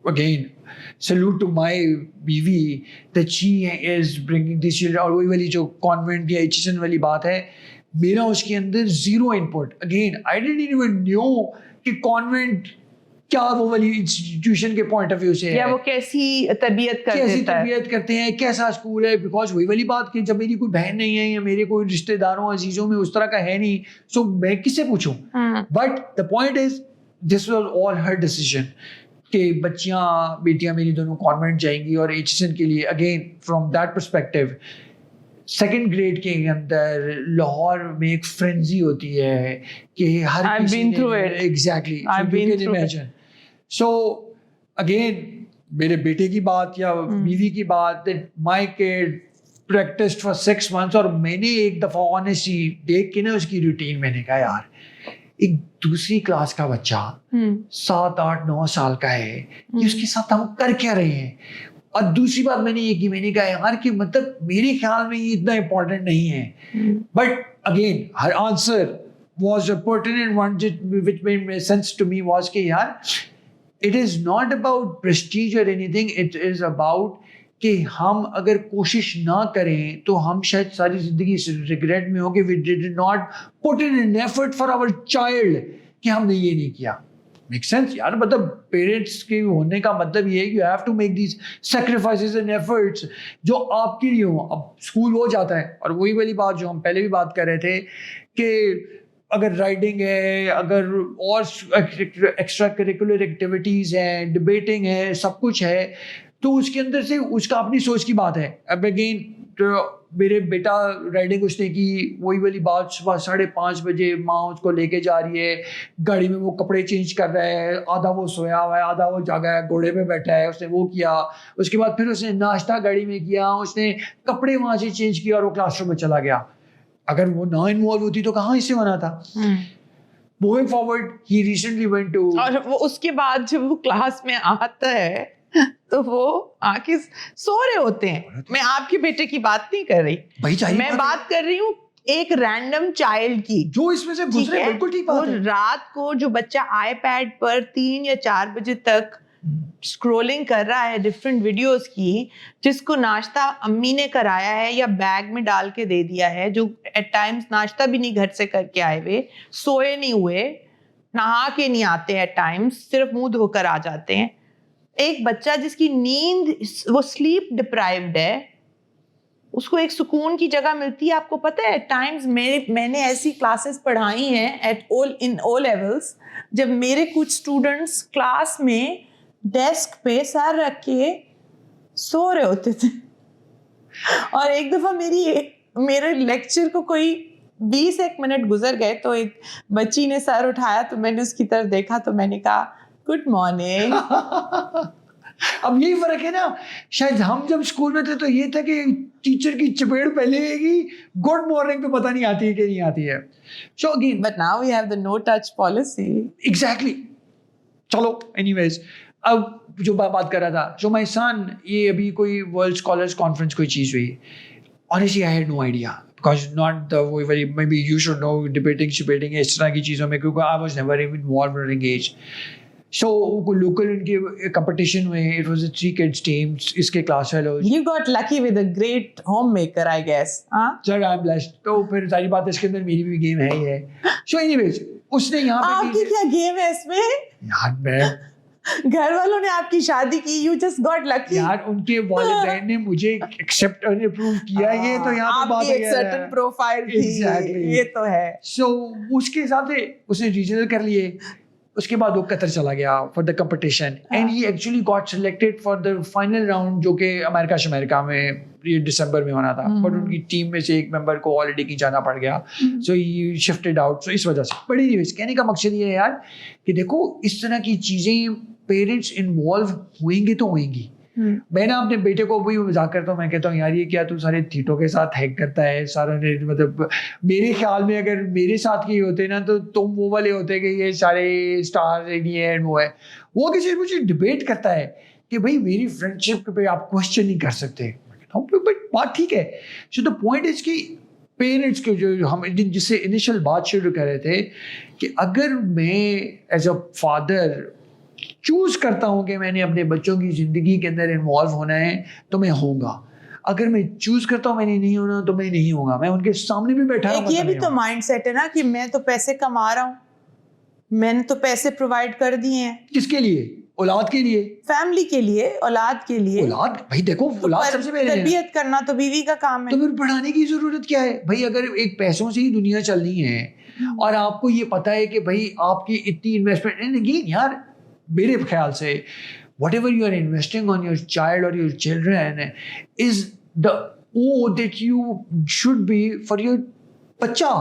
again salute to my بیوی that she is bringing these children. اور وہی والی جو کانوینٹ یا ایچ والی بات ہے, میرا اس کے اندر zero input. Again I didn't even know کہ کانوینٹ کیا وہ والی انسٹیٹیوشن کے پوائنٹ آف ویو سے ہے, یا وہ کیسی تربیت کرتے ہیں, کیسا اسکول ہے. بیکاز وہی والی بات کہ جب میری کوئی بہن نہیں ہے یا میرے کوئی رشتے داروں عزیزوں میں اس طرح کا ہے نہیں, سو میں کس سے پوچھوں. But the point is this was all Hare decision کہ بیٹیاں میری دونوں کانوینٹ جائیں گی. اور ایچ ایس این کے لیے again from that perspective second grade کے اندر لاہور میں ایک فرینزی ہوتی ہے کہ ہر ایگزیکٹلی امیجن. سو اگین میرے بیٹے کی بات یا بیوی کی بات, my kid practised for 6 months. اور میں نے ایک دفعہ آنیسٹلی دیکھ کے نا اس کی روٹین, میں نے کہا یار ایک دوسری کلاس کا بچہ 7, 8, 9 سال کا ہے, کہ اس کے ساتھ ہم کر کیا رہے ہیں. اور دوسری بات میں نے یہ کی, میں نے کہا یار کہ مطلب میرے خیال میں یہ اتنا امپورٹنٹ نہیں ہے. But again Hare answer was a pertinent one which made sense to me was کہ یار it is not about prestige or anything, it is about کہ ہم اگر کوشش نہ کریں تو ہم شاید ساری زندگی ریگریٹ میں ہو کہ we did not put in an effort for our child, کہ ہم نے یہ نہیں کیا. میک سینس یار, مطلب پیرنٹس کے ہونے کا مطلب یہ ہے کہ you have to make these sacrifices and efforts جو آپ کے لیے ہوں. اب اسکول ہو جاتا ہے, اور وہی والی بات جو ہم پہلے بھی بات کر رہے تھے کہ اگر رائٹنگ ہے, اگر اور ایکسٹرا کریکولر ایکٹیویٹیز ہیں, ڈبیٹنگ ہے, سب کچھ ہے, تو اس کے اندر سے اس کا اپنی سوچ کی بات ہے. اب اگین میرے بیٹا رائڈنگ اس نے کی, وہی والی بات, صبح 5:30 بجے ماں اس کو لے کے جا رہی ہے, گاڑی میں وہ کپڑے چینج کر رہا ہے, آدھا وہ سویا ہوا ہے, آدھا وہ جاگا ہے, گھوڑے پہ بیٹھا ہے, اس نے وہ کیا. اس کے بعد پھر اس نے ناشتہ گاڑی میں کیا, اس نے کپڑے وہاں سے چینج کیا اور وہ کلاس روم میں چلا گیا. اگر وہ نہ انوالو ہوتی تو کہاں اس سے بنا تھا. Moving forward he recently went to, اور وہ اس کے بعد جب وہ کلاس میں آتا ہے تو وہ آ کے سو رہے ہوتے ہیں. میں آپ کے بیٹے کی بات نہیں کر رہی, میں بات کر رہی ہوں ایک رینڈم چائلڈ کی جو اس میں سے گزرے. بالکل ٹھیک بات ہے. رات کو جو بچہ آئی پیڈ پر 3 یا 4 بجے تک اسکرولنگ کر رہا ہے ڈفرینٹ ویڈیوز کی, جس کو ناشتہ امی نے کرایا ہے یا بیگ میں ڈال کے دے دیا ہے, جو ایٹ ٹائمز ناشتہ بھی نہیں گھر سے کر کے آئے ہوئے, سوئے نہیں ہوئے, نہا کے نہیں آتے, ایٹ ٹائمز صرف منہ دھو کر آ جاتے ہیں. ایک بچہ جس کی نیند, وہ سلیپ ڈپرائیوڈ ہے, اس کو ایک سکون کی جگہ ملتی ہے. آپ کو پتہ ہے ایٹ ٹائمز میں نے ایسی کلاسز پڑھائی ہیں ان او لیولس, جب میرے کچھ اسٹوڈنٹس کلاس میں ڈیسک پہ سر رکھ کے سو رہے ہوتے تھے. اور ایک دفعہ میرے لیکچر کو کوئی 20 منٹ گزر گئے تو ایک بچی نے سر اٹھایا, تو میں نے اس کی طرف دیکھا, تو میں نے کہا گڈ مارننگ. اب یہی فرق ہے نا, شاید ہم جب اسکول میں تھے تو یہ تھا کہ ٹیچر کی چپیڑ پہلے لے گی, گڈ مارننگ تو پتہ نہیں آتی ہے کہ نہیں آتی ہے. So again but now we have the no touch policy. Exactly. چلو اینی ویز, اب جو بات کر رہا تھا, جو مائی سن, یہ ابھی کوئی ورلڈ اسکالرس کانفرنس کوئی چیز ہوئی, honestly I had no idea, because not the way maybe you should know debating اس طرح کی چیزوں میں, کیونکہ I was never even involved or engaged. So local ان کے competition میں it was a 3 kids team, اس کے class fellows. You got lucky with a great homemaker, I guess. Sir, I'm blessed. تو پھر ساری بات اس کے اندر میری بھی گیم ہے ہی ہے. So anyways, اس نے یہاں پہ آپ کی کیا گیم ہے اس میں؟ یار میں گھر والوں نے آپ کی شادی کی, you just got lucky. یار ان کے والدین نے مجھے ایکسیپٹ اور اپروو کیا, یہ تو یہاں پہ بات ہے. آپ کی ایک سرٹن پروفائل تھی, یہ تو ہے. سو اس کے حساب سے اس نے ریجنل کر لیے. اس کے بعد وہ قطر چلا گیا for the competition, and he actually got selected for the final round, جو کہ امریکہ میں یہ دسمبر میں ہونا تھا. بٹ ان کی ٹیم میں سے ایک ممبر کو آلریڈی کی جانا پڑ گیا, سو ہی شفٹڈ آؤٹ. سو اس وجہ سے بڑی نیوز. کہنے کا مقصد یہ ہے یار کہ دیکھو اس طرح کی چیزیں پیرنٹس انوالو ہوئیں گی تو ہوئیں گی. میں نا اپنے بیٹے کو وہی مذاق کرتا ہوں, میں کہتا ہوں یار یہ کیا تو سارے تھیٹوں کے ساتھ ہیک کرتا ہے سارا, مطلب میرے خیال میں اگر میرے ساتھ یہ ہوتے نا تو تم وہ والے ہوتے کہ یہ سارے اسٹار اینڈ وہ ہے. وہ کسی مجھے ڈبیٹ کرتا ہے کہ بھائی میری فرینڈ شپ پہ آپ کوشچن نہیں کر سکتے. بٹ بات ٹھیک ہے. سو دا پوائنٹ از کہ پیرنٹس کے جو ہم جس سے انیشیل بات شروع کر رہے تھے کہ اگر میں ایز اے فادر چوز کرتا ہوں کہ میں نے اپنے بچوں کی زندگی کے اندر انوالو ہونا ہے تو میں ہوں گا. اگر میں چوز کرتا ہوں میں نے نہیں ہونا تو میں نہیں ہوں گا. میں ان کے سامنے بھی بیٹھا ہوں. یہ بھی تو مائنڈ سیٹ ہے نا کہ میں تو پیسے کما رہا ہوں, میں نے تو پیسے پرووائڈ کر دیے ہیں. کس کے لیے؟ اولاد کے لیے, فیملی کے لیے, اولاد کے لیے. اولاد بھائی دیکھو, اولاد سب سے پہلے تربیت کرنا تو بیوی کا کام ہے. تو پھر پڑھانے کی ضرورت کیا ہے بھائی؟ اگر ایک پیسوں سے ہی دنیا چلنی ہے اور آپ کو یہ پتا ہے کہ بھائی آپ کی اتنی انویسٹمنٹ, اگین یار میرے خیال سے whatever you are investing on your child or your children is the owe that you should be for your بچہ,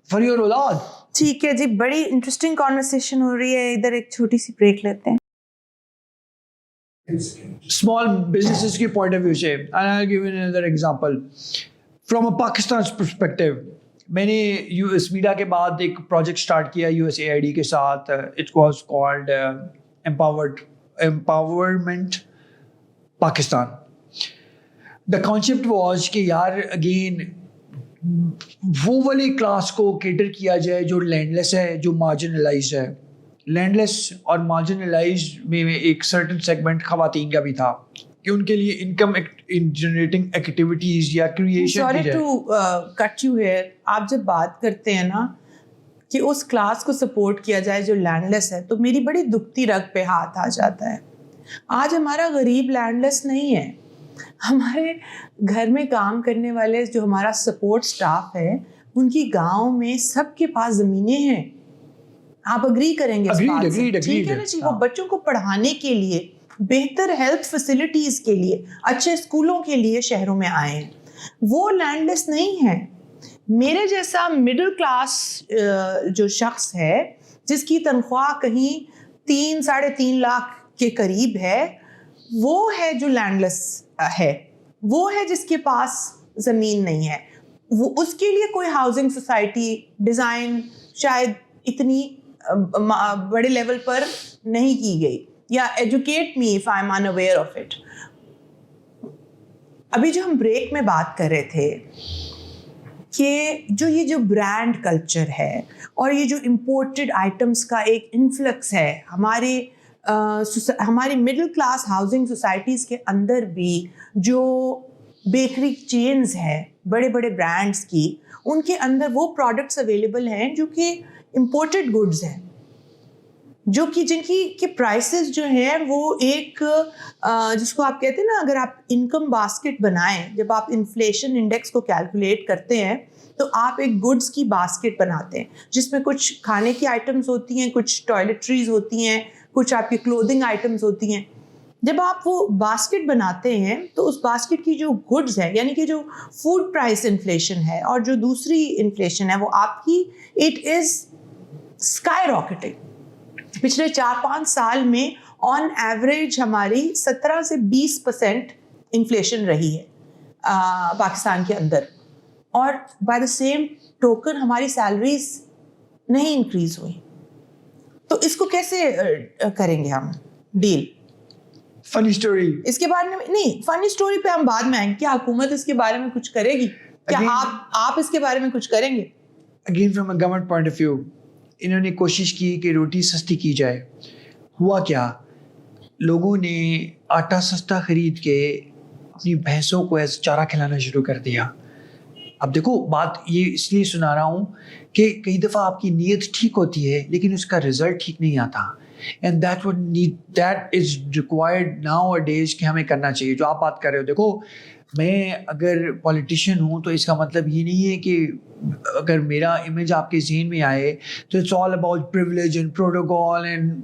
for your اولاد. ٹھیک ہے جی, بڑی انٹرسٹنگ کانورسیشن ہو رہی ہے. ادھر ایک چھوٹی سی بریک لیتے ہیں. اسمال بزنسز کے پوائنٹ آف ویو سے, and I'll give you another example from a Pakistan's perspective. میں نے یو ایس میڈیا کے بعد ایک پروجیکٹ اسٹارٹ کیا USAID کے ساتھ. It was called empowerment Pakistan. The concept was کہ یار اگین وہ والی کلاس کو کیٹر کیا جائے جو لینڈ لیس ہے, جو مارجنلائز ہے. لینڈ لیس اور مارجنلائز میں ایک سرٹن سیگمنٹ خواتین کا بھی تھا کہ ان کے لیے انکم جنریٹنگ ایکٹیویٹیز یا creation. Sorry to cut you here, آپ جب بات کرتے ہیں نا کہ اس کلاس کو سپورٹ کیا جائے جو لینڈ لیس ہے, تو میری بڑی دکھتی رگ پہ ہاتھ آ جاتا ہے. آج ہمارا غریب لینڈ لیس نہیں ہے. ہمارے گھر میں کام کرنے والے جو ہمارا سپورٹ سٹاف ہے, ان کی گاؤں میں سب کے پاس زمینیں ہیں. آپ اگری کریں گے اس بات سے, ٹھیک ہے نا جی. وہ بچوں کو پڑھانے کے لیے, بہتر ہیلتھ فیسلٹیز کے لیے, اچھے اسکولوں کے لیے شہروں میں آئے ہیں. وہ لینڈ لیس نہیں ہے. میرے جیسا مڈل کلاس جو شخص ہے جس کی تنخواہ کہیں 3-3.5 لاکھ کے قریب ہے, وہ ہے جو لینڈ لیس ہے. وہ ہے جس کے پاس زمین نہیں ہے. وہ اس کے لیے کوئی ہاؤسنگ سوسائٹی ڈیزائن شاید اتنی بڑے لیول پر نہیں کی گئی, یا educate me if I am unaware of it. ابھی جو ہم بریک میں بات کر رہے تھے کہ جو برانڈ کلچر ہے اور یہ جو امپورٹڈ آئٹمس کا ایک انفلکس ہے ہماری مڈل کلاس ہاؤسنگ سوسائٹیز کے اندر بھی, جو بیکری چینز ہے بڑے بڑے برانڈس کی, ان کے اندر وہ پروڈکٹس اویلیبل ہیں جو کہ امپورٹڈ گڈز ہیں, جو کہ جن کی کے پرائسز جو ہیں وہ ایک جس کو آپ کہتے ہیں نا, اگر آپ انکم باسکٹ بنائیں, جب آپ انفلیشن انڈیکس کو کیلکولیٹ کرتے ہیں تو آپ ایک گڈس کی باسکٹ بناتے ہیں جس میں کچھ کھانے کی آئٹمس ہوتی ہیں, کچھ ٹوائلٹریز ہوتی ہیں, کچھ آپ کی کلودنگ آئٹمس ہوتی ہیں. جب آپ وہ باسکٹ بناتے ہیں تو اس باسکٹ کی جو گڈز ہے, یعنی کہ جو فوڈ پرائس انفلیشن ہے اور جو دوسری انفلیشن ہے, وہ آپ کی اٹ از اسکائی راکٹنگ. پچھلے 4-5 سال میں آن ایوریج ہماری 17 سے 20% انفلیشن رہی ہے پاکستان کے اندر, اور بائی دا سیم ٹوکن ہماری سیلریز نہیں انکریز ہوئی. تو اس کو کیسے کریں گے ہم ڈیل؟ فنی اسٹوری اس کے بارے میں نہیں, فنی اسٹوری پہ ہم بعد میں آئیں گے. کیا حکومت اس کے بارے میں کچھ کرے گی؟ کیا آپ اس کے بارے میں کچھ کریں گے؟ Again from a government point of view, انہوں نے کوشش کی کہ روٹی سستی کی جائے. ہوا کیا, لوگوں نے آٹا سستا خرید کے اپنی بھینسوں کو ایسا چارہ کھلانا شروع کر دیا. اب دیکھو بات یہ اس لیے سنا رہا ہوں کہ کئی دفعہ آپ کی نیت ٹھیک ہوتی ہے لیکن اس کا رزلٹ ٹھیک نہیں آتا. And that is required nowadays کہ ہمیں کرنا چاہیے. جو آپ بات کر رہے ہو, دیکھو میں اگر پولیٹیشین ہوں تو اس کا مطلب یہ نہیں ہے کہ اگر میرا امیج آپ کے ذہن میں آئے تو it's all about privilege and protocol and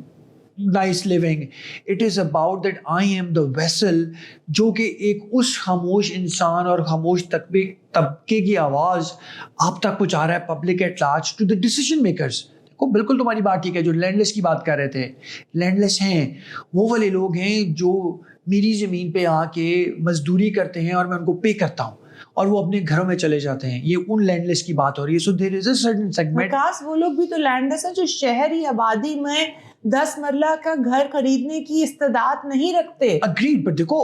nice living. It is about that I am the vessel, جو کہ ایک اس خاموش انسان اور خاموش طبقے کی آواز آپ تک پہنچا رہا ہے, public at large, to the decision makers. بالکل تمہاری بات ٹھیک ہے. جو لینڈ لیس کی بات کر رہے تھے, لینڈ لیس ہیں وہ والے لوگ ہیں جو میری زمین پہ آ کے مزدوری کرتے ہیں اور میں ان کو پے کرتا ہوں اور وہ اپنے گھروں میں چلے جاتے ہیں. یہ ان لینڈ لیس کی بات ہو رہی ہے. سو there is a certain segment. وہ لوگ بھی تو لینڈ لیس ہیں جو شہری آبادی میں 10 مرلہ کا گھر خریدنے کی استعداد نہیں رکھتے. اگریڈ, بٹ دیکھو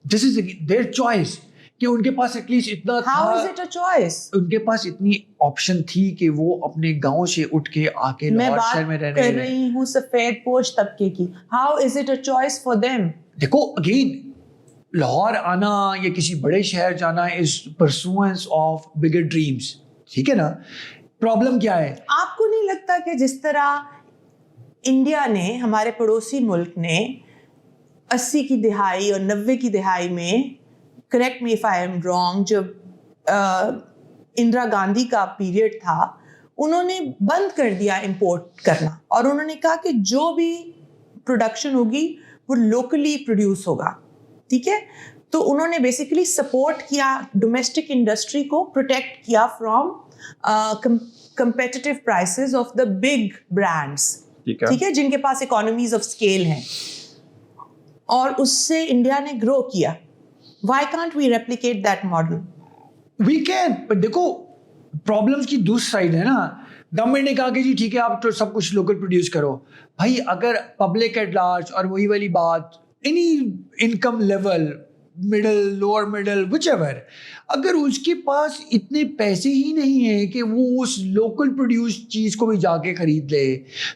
دس از دیئر چوائس. کہ ان کے پاس ایٹ لیسٹ اتنا How تھا, is it a choice? ان کے پاس اتنی آپشن تھی کہ وہ اپنے گاؤں سے اٹھ کے آ کے میں لاہور شہر بات میں کر رہنے. رہی ہوں سفید پوش طبقے کی. How is it a choice for them? دیکھو اگین لاہور آنا یا کسی بڑے شہر جانا از پرسوئنس آف بگر ڈریمس, ٹھیک ہے نا. پرابلم کیا ہے؟ آپ کو نہیں لگتا کہ جس طرح انڈیا نے, ہمارے پڑوسی ملک نے 80 کی دہائی اور 90 کی دہائی میں, correct me if I M wrong, جب اندرا گاندھی کا پیریڈ تھا, انہوں نے بند کر دیا امپورٹ کرنا, اور انہوں نے کہا کہ جو بھی پروڈکشن ہوگی وہ لوکلی پروڈیوس ہوگا, ٹھیک ہے. تو انہوں نے بیسیکلی سپورٹ کیا ڈومیسٹک انڈسٹری کو, پروٹیکٹ کیا from competitive prices of the big brands, ٹھیک ہے, جن کے پاس economies of scale ہیں, اور اس سے انڈیا نے گرو کیا. Why can't we replicate that model? We can, but دیکھو پرابلمس کی دوسری سائڈ ہے نا. گورنمنٹ نے کہا کہ جی ٹھیک ہے آپ تو سب کچھ لوکل پروڈیوس کرو. بھائی اگر پبلک ایٹ لارج, اور وہی والی بات, any income level, middle, lower middle, وچ ایور, اگر اس کے پاس اتنے پیسے ہی نہیں ہیں کہ وہ اس لوکل پروڈیوس چیز کو بھی جا کے خرید لے,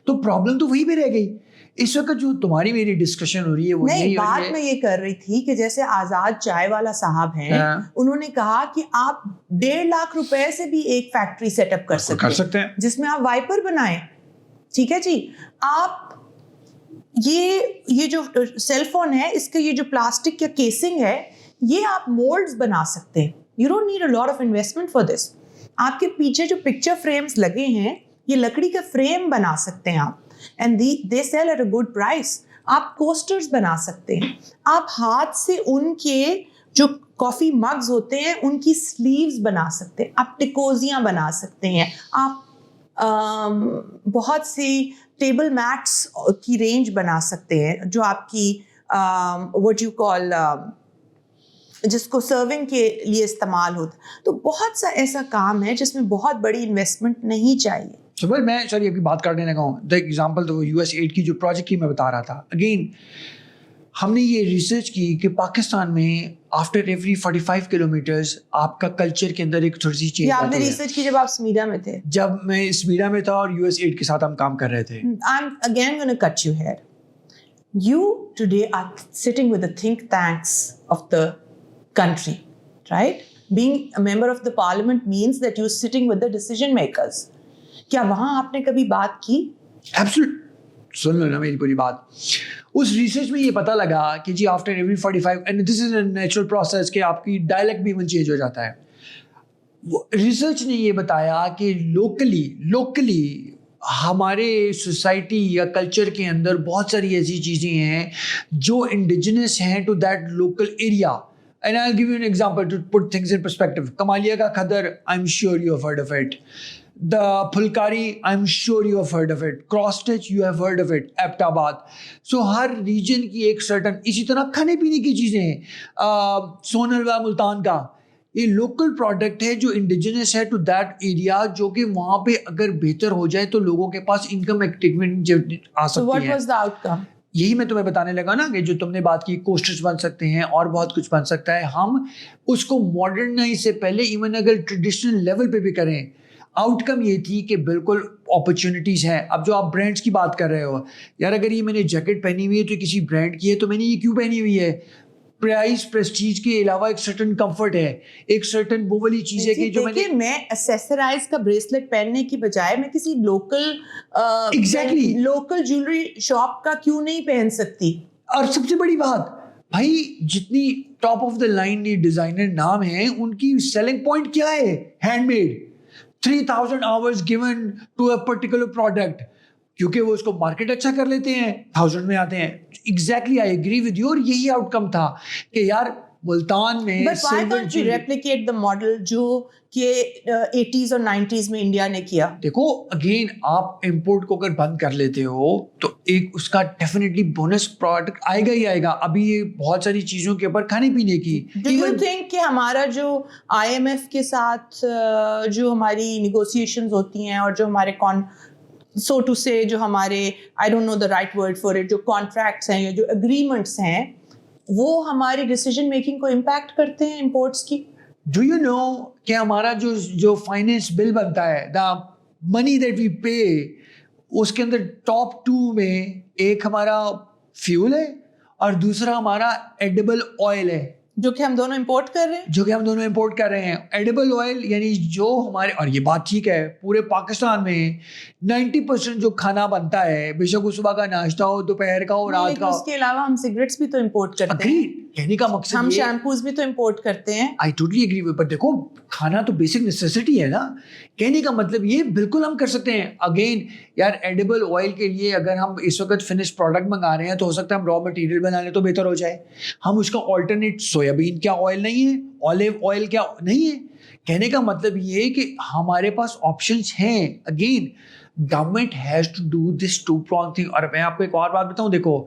تو پرابلم تو وہیں پہ رہ گئی. اس وقت جو تمہاری میری ڈسکشن ہو رہی ہے وہ نہیں, بات میں یہ کر رہی تھی کہ جیسے آزاد چائے والا صاحب ہیں, انہوں نے کہا کہ آپ 1.5 لاکھ روپے سے بھی ایک فیکٹری سیٹ اپ کر سکتے ہیں جس میں آپ وائپر بنائیں, ٹھیک ہے جی. آپ یہ جو سیل فون ہے, اس کا یہ جو پلاسٹک کا کیسنگ ہے, یہ آپ مولڈز بنا سکتے ہیں. You don't need a lot of investment for this. آپ کے پیچھے جو پکچر فریمز لگے ہیں, یہ لکڑی کا فریم بنا سکتے ہیں آپ, and they sell at a good price. آپ کوسٹرز بنا سکتے ہیں, آپ ہاتھ سے ان کے جو کافی مگز ہوتے ہیں ان کی سلیوز بنا سکتے ہیں, آپ ٹکوزیاں بنا سکتے ہیں, آپ بہت سی ٹیبل میٹس کی رینج بنا سکتے ہیں جو آپ کی what you call جس کو سرونگ کے لیے استعمال ہوتا. تو بہت سا ایسا کام ہے جس میں بہت بڑی انویسٹمنٹ نہیں چاہیے. سبر میں سوری ابھی بات کرنے لگا ہوں. دا ایگزامپل تو یو ایس ایڈ کی جو پروجیکٹ کی میں بتا رہا تھا, اگین ہم نے یہ ریسرچ کی کہ پاکستان میں آفٹر ایوری 45 کلومیٹرز آپ کا کلچر کے اندر ایک تھوڑی سی چینج آپ نے ریسرچ کی جب آپ سمیڈا میں تھے؟ جب میں سمیڈا میں تھا اور یو ایس ایڈ کے ساتھ ہم کام کر رہے تھے. I'm again going to cut you here. You today are sitting with the think tanks of the country, right? Being a member of the parliament means that you're sitting with the decision makers. کیا وہاں آپ نے کبھی بات کی؟ Absolute. سن لو نا میری پوری بات. اس ریسرچ میں یہ پتا لگا کہ جی after every 45 and this is a natural process کہ آپ کی ڈائلیکٹ بھی چینج ہو جاتا ہے. ریسرچ نے یہ بتایا کہ لوکلی ہمارے سوسائٹی یا کلچر کے اندر بہت ساری ایسی چیزیں ہیں جو انڈیجنس ہیں to that local area. And I'll give you an example to put things in perspective. Kamalia ka khadar, I'm sure you have heard of it. The Phulkari, I'm sure you have heard of it. Cross stitch, you have heard of it. Aptabad. So Hare region کی ایک سرٹن, اسی طرح کھانے پینے کی چیزیں ہیں. سونروا ملتان کا یہ لوکل پروڈکٹ ہے جو انڈیجنس ہے ٹو دیٹ ایریا, جو کہ وہاں پہ اگر بہتر ہو جائے تو لوگوں کے پاس انکم ایکٹیویٹی آ سکتی ہے. So what was the outcome? یہی میں تمہیں بتانے لگا نا کہ جو تم نے بات کی کوسٹرز بن سکتے ہیں اور بہت کچھ بن سکتا ہے. ہم اس کو ماڈرنائز سے پہلے ایون اگر ٹریڈیشنل لیول پہ بھی کریں, آؤٹ کم یہ تھی کہ بالکل اپرچونیٹیز ہیں. اب جو آپ برانڈس کی بات کر رہے ہو, یار اگر یہ میں نے جیکٹ پہنی ہوئی ہے تو کسی برانڈ کی ہے, تو میں نے یہ کیوں پہنی ہوئی ہے؟ پرائز پریسٹیج کے علاوہ ایک سرٹن کمفرٹ ہے, ایک سرٹن وہ والی چیز ہے کہ جو میں ایکسیسرائز کا بریسلیٹ پہننے کی بجائے میں کسی Exactly. لوکل جیولری شاپ کا کیوں نہیں پہن سکتی. اور سب سے بڑی بات بھائی, جتنی top of the line designer نام ہیں ان کی سیلنگ پوائنٹ کیا ہے؟ Hand made. 3000 hours given to a particular product, کیونکہ وہ اس کو مارکیٹ اچھا کر لیتے ہیں, 1000 میں آتے ہیں. Exactly I agree with you, اور یہی آؤٹ کم تھا کہ یار ملتان میں ریپلیکیٹ دا ماڈل جو کہ 80s اور 90s میں انڈیا نے کیا. دیکھو اگین آپ امپورٹ کو اگر بند کر لیتے ہو تو ایک اس کا ڈیفینیٹلی بونس پروڈکٹ آئے گا ہی آئے گا. ابھی یہ بہت ساری چیزوں کے اوپر کھانے پینے کی. ڈو یو تھنک کہ ہمارا جو IMF کے ساتھ جو ہماری نیگوسیشنز ہوتی ہیں اور جو ہمارے so to say جو ہمارے I don't know the right word for it, جو کانٹریکٹس ہیں یا جو اگریمنٹس ہیں, وہ ہماری ڈیسیجن میکنگ کو امپیکٹ کرتے ہیں امپورٹس کی. ڈو یو نو کہ ہمارا جو فائنینس بل بنتا ہے, دا منی دیٹ وی پے, اس کے اندر ٹاپ 2 میں ایک ہمارا فیول ہے اور دوسرا ہمارا ایڈیبل آئل ہے, جو کہ ہم دونوں امپورٹ کر رہے ہیں. ایڈیبل آئل یعنی جو ہمارے, اور یہ بات ٹھیک ہے, پورے پاکستان میں 90% جو کھانا بنتا ہے, بے شک وہ صبح کا ناشتہ ہو, دوپہر کا ہو, رات کا ہو. اس کے علاوہ ہم سگریٹس بھی تو امپورٹ کرتے ہیں. کہنے کا مقصد ہم شیمپوز بھی تو امپورٹ کرتے ہیں. I totally agree with, but دیکھو کھانا تو بیسک نیسیسٹی ہے نا. کہنے کا مطلب یہ بالکل ہم کر سکتے ہیں. اگین یار ایڈیبل آئل کے لیے اگر ہم اس وقت فنش پروڈکٹ منگا رہے ہیں تو ہو سکتا ہے ہم را مٹیریل بنا لیں تو بہتر ہو جائے. ہم اس کا آلٹرنیٹ سویابین کیا آئل نہیں ہے, اولیو آئل کیا نہیں ہے. کہنے کا مطلب یہ ہے کہ ہمارے پاس آپشنس ہیں. Again government has to do this 2-pronged thing. اور میں آپ کو ایک اور بات بتاؤں, دیکھو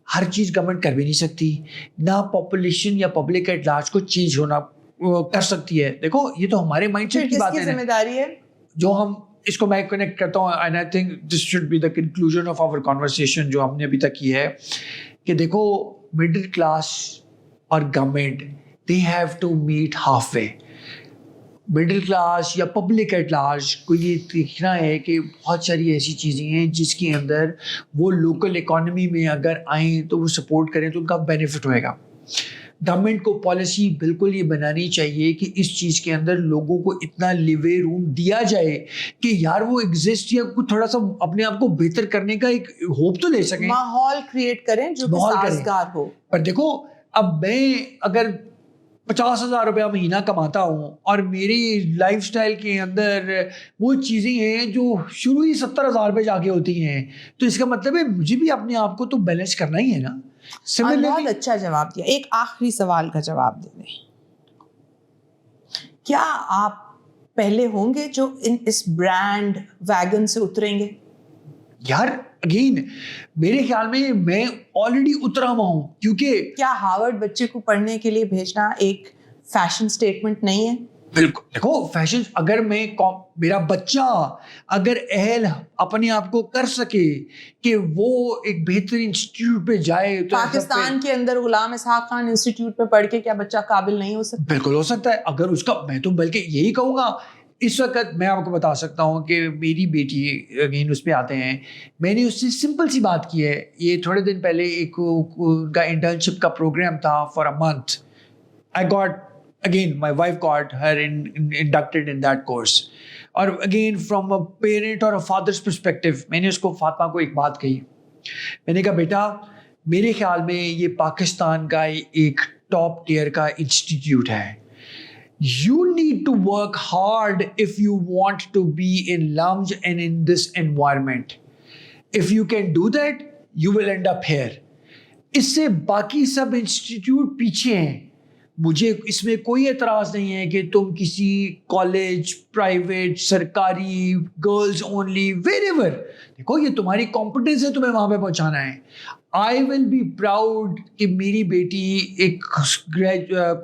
ہر چیز گورنمنٹ کر بھی نہیں سکتی, نہ پاپولیشن یا پبلک ایٹ لارج کو چینج ہونا کر سکتی ہے. دیکھو یہ تو ہمارے مائنڈ سیٹ کی بات ہے, ذمہ داری ہے جو ہم اس کو میں کنیکٹ کرتا ہوں. And I think this should be the conclusion of our conversation جو ہم نے ابھی تک کی ہے, کہ دیکھو مڈل کلاس اور government they have to meet halfway. Middle class یا پبلک ایٹ لارج کو یہ دیکھنا ہے کہ بہت ساری ایسی چیزیں ہیں جس کے اندر وہ لوکل اکانومی میں اگر آئیں تو وہ سپورٹ کریں تو ان کا بینیفٹ ہوئے گا. گورنمنٹ کو پالیسی بالکل یہ بنانی چاہیے کہ اس چیز کے اندر لوگوں کو اتنا لیوے روم دیا جائے کہ یار وہ ایگزسٹ یا تھوڑا سا اپنے آپ کو بہتر کرنے کا ایک ہوپ تو لے سکیں, ماحول کریٹ کریں جو سازگار ہو. پر دیکھو اب میں اگر 50,000 روپیہ مہینہ کماتا ہوں اور میری لائف سٹائل کے اندر وہ چیزیں ہیں جو شروع ہی 70,000 پہ جا کے ہوتی ہیں, تو اس کا مطلب ہے مجھے بھی اپنے آپ کو تو بیلنس کرنا ہی ہے نا. بہت اچھا جواب دیا. ایک آخری سوال کا جواب دے دیں. کیا آپ پہلے ہوں گے جو اس برانڈ ویگن سے اتریں گے؟ یار اگین میرے خیال میں آلریڈی اترا ہوا ہوں, کیونکہ کیا ہارورڈ بچے کو پڑھنے کے لیے بھیجنا ایک فیشن اسٹیٹمنٹ نہیں ہے؟ بالکل. دیکھو فیشن, اگر میرا بچہ اگر اہل اپنے آپ کو کر سکے کہ وہ ایک بہتر انسٹیٹیوٹ پہ جائے, تو پاکستان کے اندر غلام اسحاق خان انسٹیٹیوٹ پہ پڑھ کے کیا بچہ قابل نہیں ہو سکتا؟ بالکل ہو سکتا ہے. اگر اس کا, میں تو بلکہ یہی کہوں گا, اس وقت میں آپ کو بتا سکتا ہوں کہ میری بیٹی, اگین اس پہ آتے ہیں, میں نے اس سے سمپل سی بات کی ہے. یہ تھوڑے دن پہلے ایک ان کا انٹرنشپ کا پروگرام تھا for a month. I got, again my wife got her inducted in that course. اور again from a parent or a father's perspective میں نے اس کو, فاطمہ کو ایک بات کہی. میں نے کہا بیٹا میرے خیال میں یہ پاکستان کا ایک ٹاپ ٹیئر کا انسٹیٹیوٹ ہے. You need to work hard if you want to be in Lumj and in this environment. If you can do that, you will end up here. اس سے باقی سب انسٹیٹیوٹ پیچھے ہیں. مجھے اس میں کوئی اعتراض نہیں ہے کہ تم کسی کالج, پرائیویٹ, سرکاری, گرلز اونلی, ویر ایور, دیکھو یہ تمہاری کمپٹنس ہے, تمہیں وہاں پہ پہنچانا ہے. آئی ول بی پراؤڈ کہ میری بیٹی ایک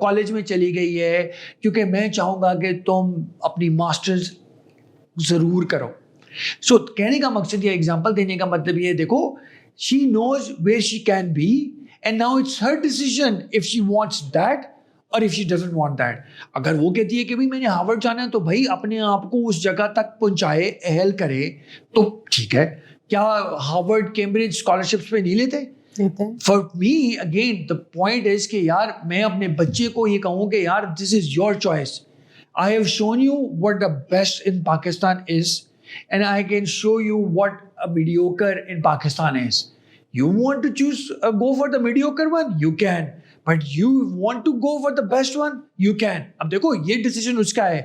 کالج میں چلی گئی ہے, کیونکہ میں چاہوں گا کہ تم اپنی ماسٹرز ضرور کرو. سو کہنے کا مقصد یہ, ایگزامپل دینے کا مطلب یہ, دیکھو she knows where she can be and now it's her decision if she wants that or if she doesn't want that. اگر وہ کہتی ہے کہ بھائی میں نے ہارورڈ جانا ہے تو بھائی اپنے آپ کو اس جگہ تک پہنچائے, اہل کرے تو ٹھیک ہے. کیا ہارورڈ کیمبرج اسکالرشپس پہ نہیں لیتے؟ For me again the point is کہ یار میں اپنے بچے کو یہ کہوں کہ یار this is your choice. I have shown you what the best in Pakistan is and I can show you what a mediocre in Pakistan is. You want to choose go for the mediocre one, you can, but you want to go for the best one, you can. اب دیکھو یہ ڈیسیژن اس کا ہے.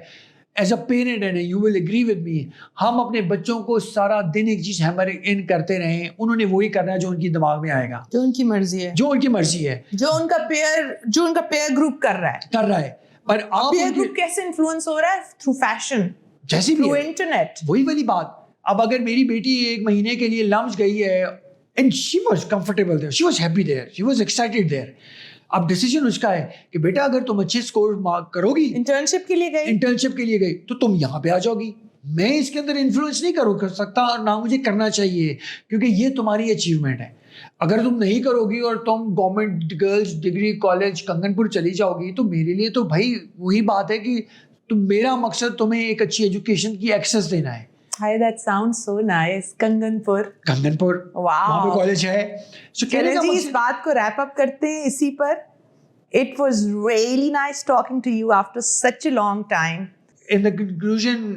As a parent and you will agree with me, ہم اپنے بچوں کو سارا دن ایک چیز ہیمر ان کرتے رہیں, انہوں نے وہی کرنا ہے جو ان کی دماغ میں آئے گا, جو ان کی مرضی ہے, جو ان کی مرضی ہے, جو ان کا پیئر گروپ کر رہا ہے. پر آپ پیئر گروپ کیسے انفلوئنس ہو رہا ہے؟ تھرو فیشن, جیسی بھی انٹرنیٹ. وہی والی بات. اب اگر میری بیٹی ایک مہینے کے لیے لمج گئی ہے and she was comfortable there, she was happy there, she was excited there. اب ڈیسیژن اس کا ہے کہ بیٹا اگر تم اچھے اسکور کرو گی, انٹرنشپ کے لیے گئی تو تم یہاں پہ آ جاؤ گی. میں اس کے اندر انفلوئنس نہیں کر سکتا اور نہ مجھے کرنا چاہیے, کیونکہ یہ تمہاری اچیومنٹ ہے. اگر تم نہیں کرو گی اور تم گورنمنٹ گرلز ڈگری کالج کنگن پور چلی جاؤ گی تو میرے لیے تو بھائی وہی بات ہے کہ میرا مقصد تمہیں ایک اچھی ایجوکیشن کی ایکسیس دینا ہے. Hi, that sounds so nice. کنگن کنگن پور وہاں پہ کالج ہے. So کہنے کا جی اس بات کو ریپ اپ کرتے ہیں اسی پر. It was really nice talking to you after such a long time. In the conclusion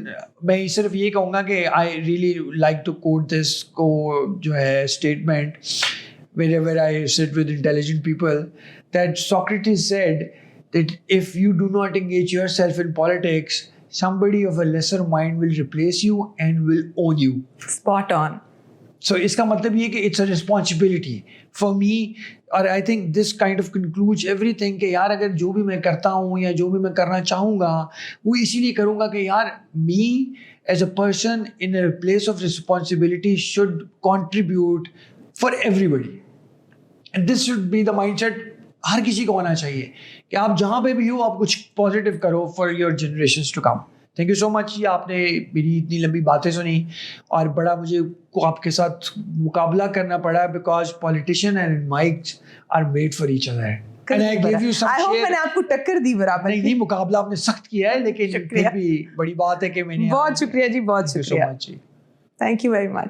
میں صرف یہ کہوں گا کہ I really like to quote this کو جو ہے statement wherever I sit with intelligent people that Socrates said that if you do not engage yourself in politics, somebody of a lesser mind will replace you and will own you. Spot on. So اس کا مطلب یہ کہ it's a responsibility for me, اور I think this kind of concludes everything کہ یار اگر جو بھی میں کرتا ہوں یا جو بھی میں کرنا چاہوں گا وہ اسی لیے کروں گا کہ یار me as a person in a place of responsibility should contribute for everybody. And this should be the mindset ہر کسی کو ہونا چاہیے کہ آپ جہاں پہ بھی ہو آپ کچھ پازیٹیو کرو for your generations to come. Thank you so much. یہ آپ نے میری اتنی لمبی باتیں سنی اور بڑا مجھے آپ کے ساتھ مقابلہ کرنا پڑا because politician and mics are made for each other. میں نے آپ کو ٹکر دی برابر. نہیں مقابلہ آپ نے سخت کیا ہے لیکن پھر بھی بڑی بات ہے کہ میں نے. بہت شکریہ جی, بہت شکریہ. جی تھینک یو ویری مچ.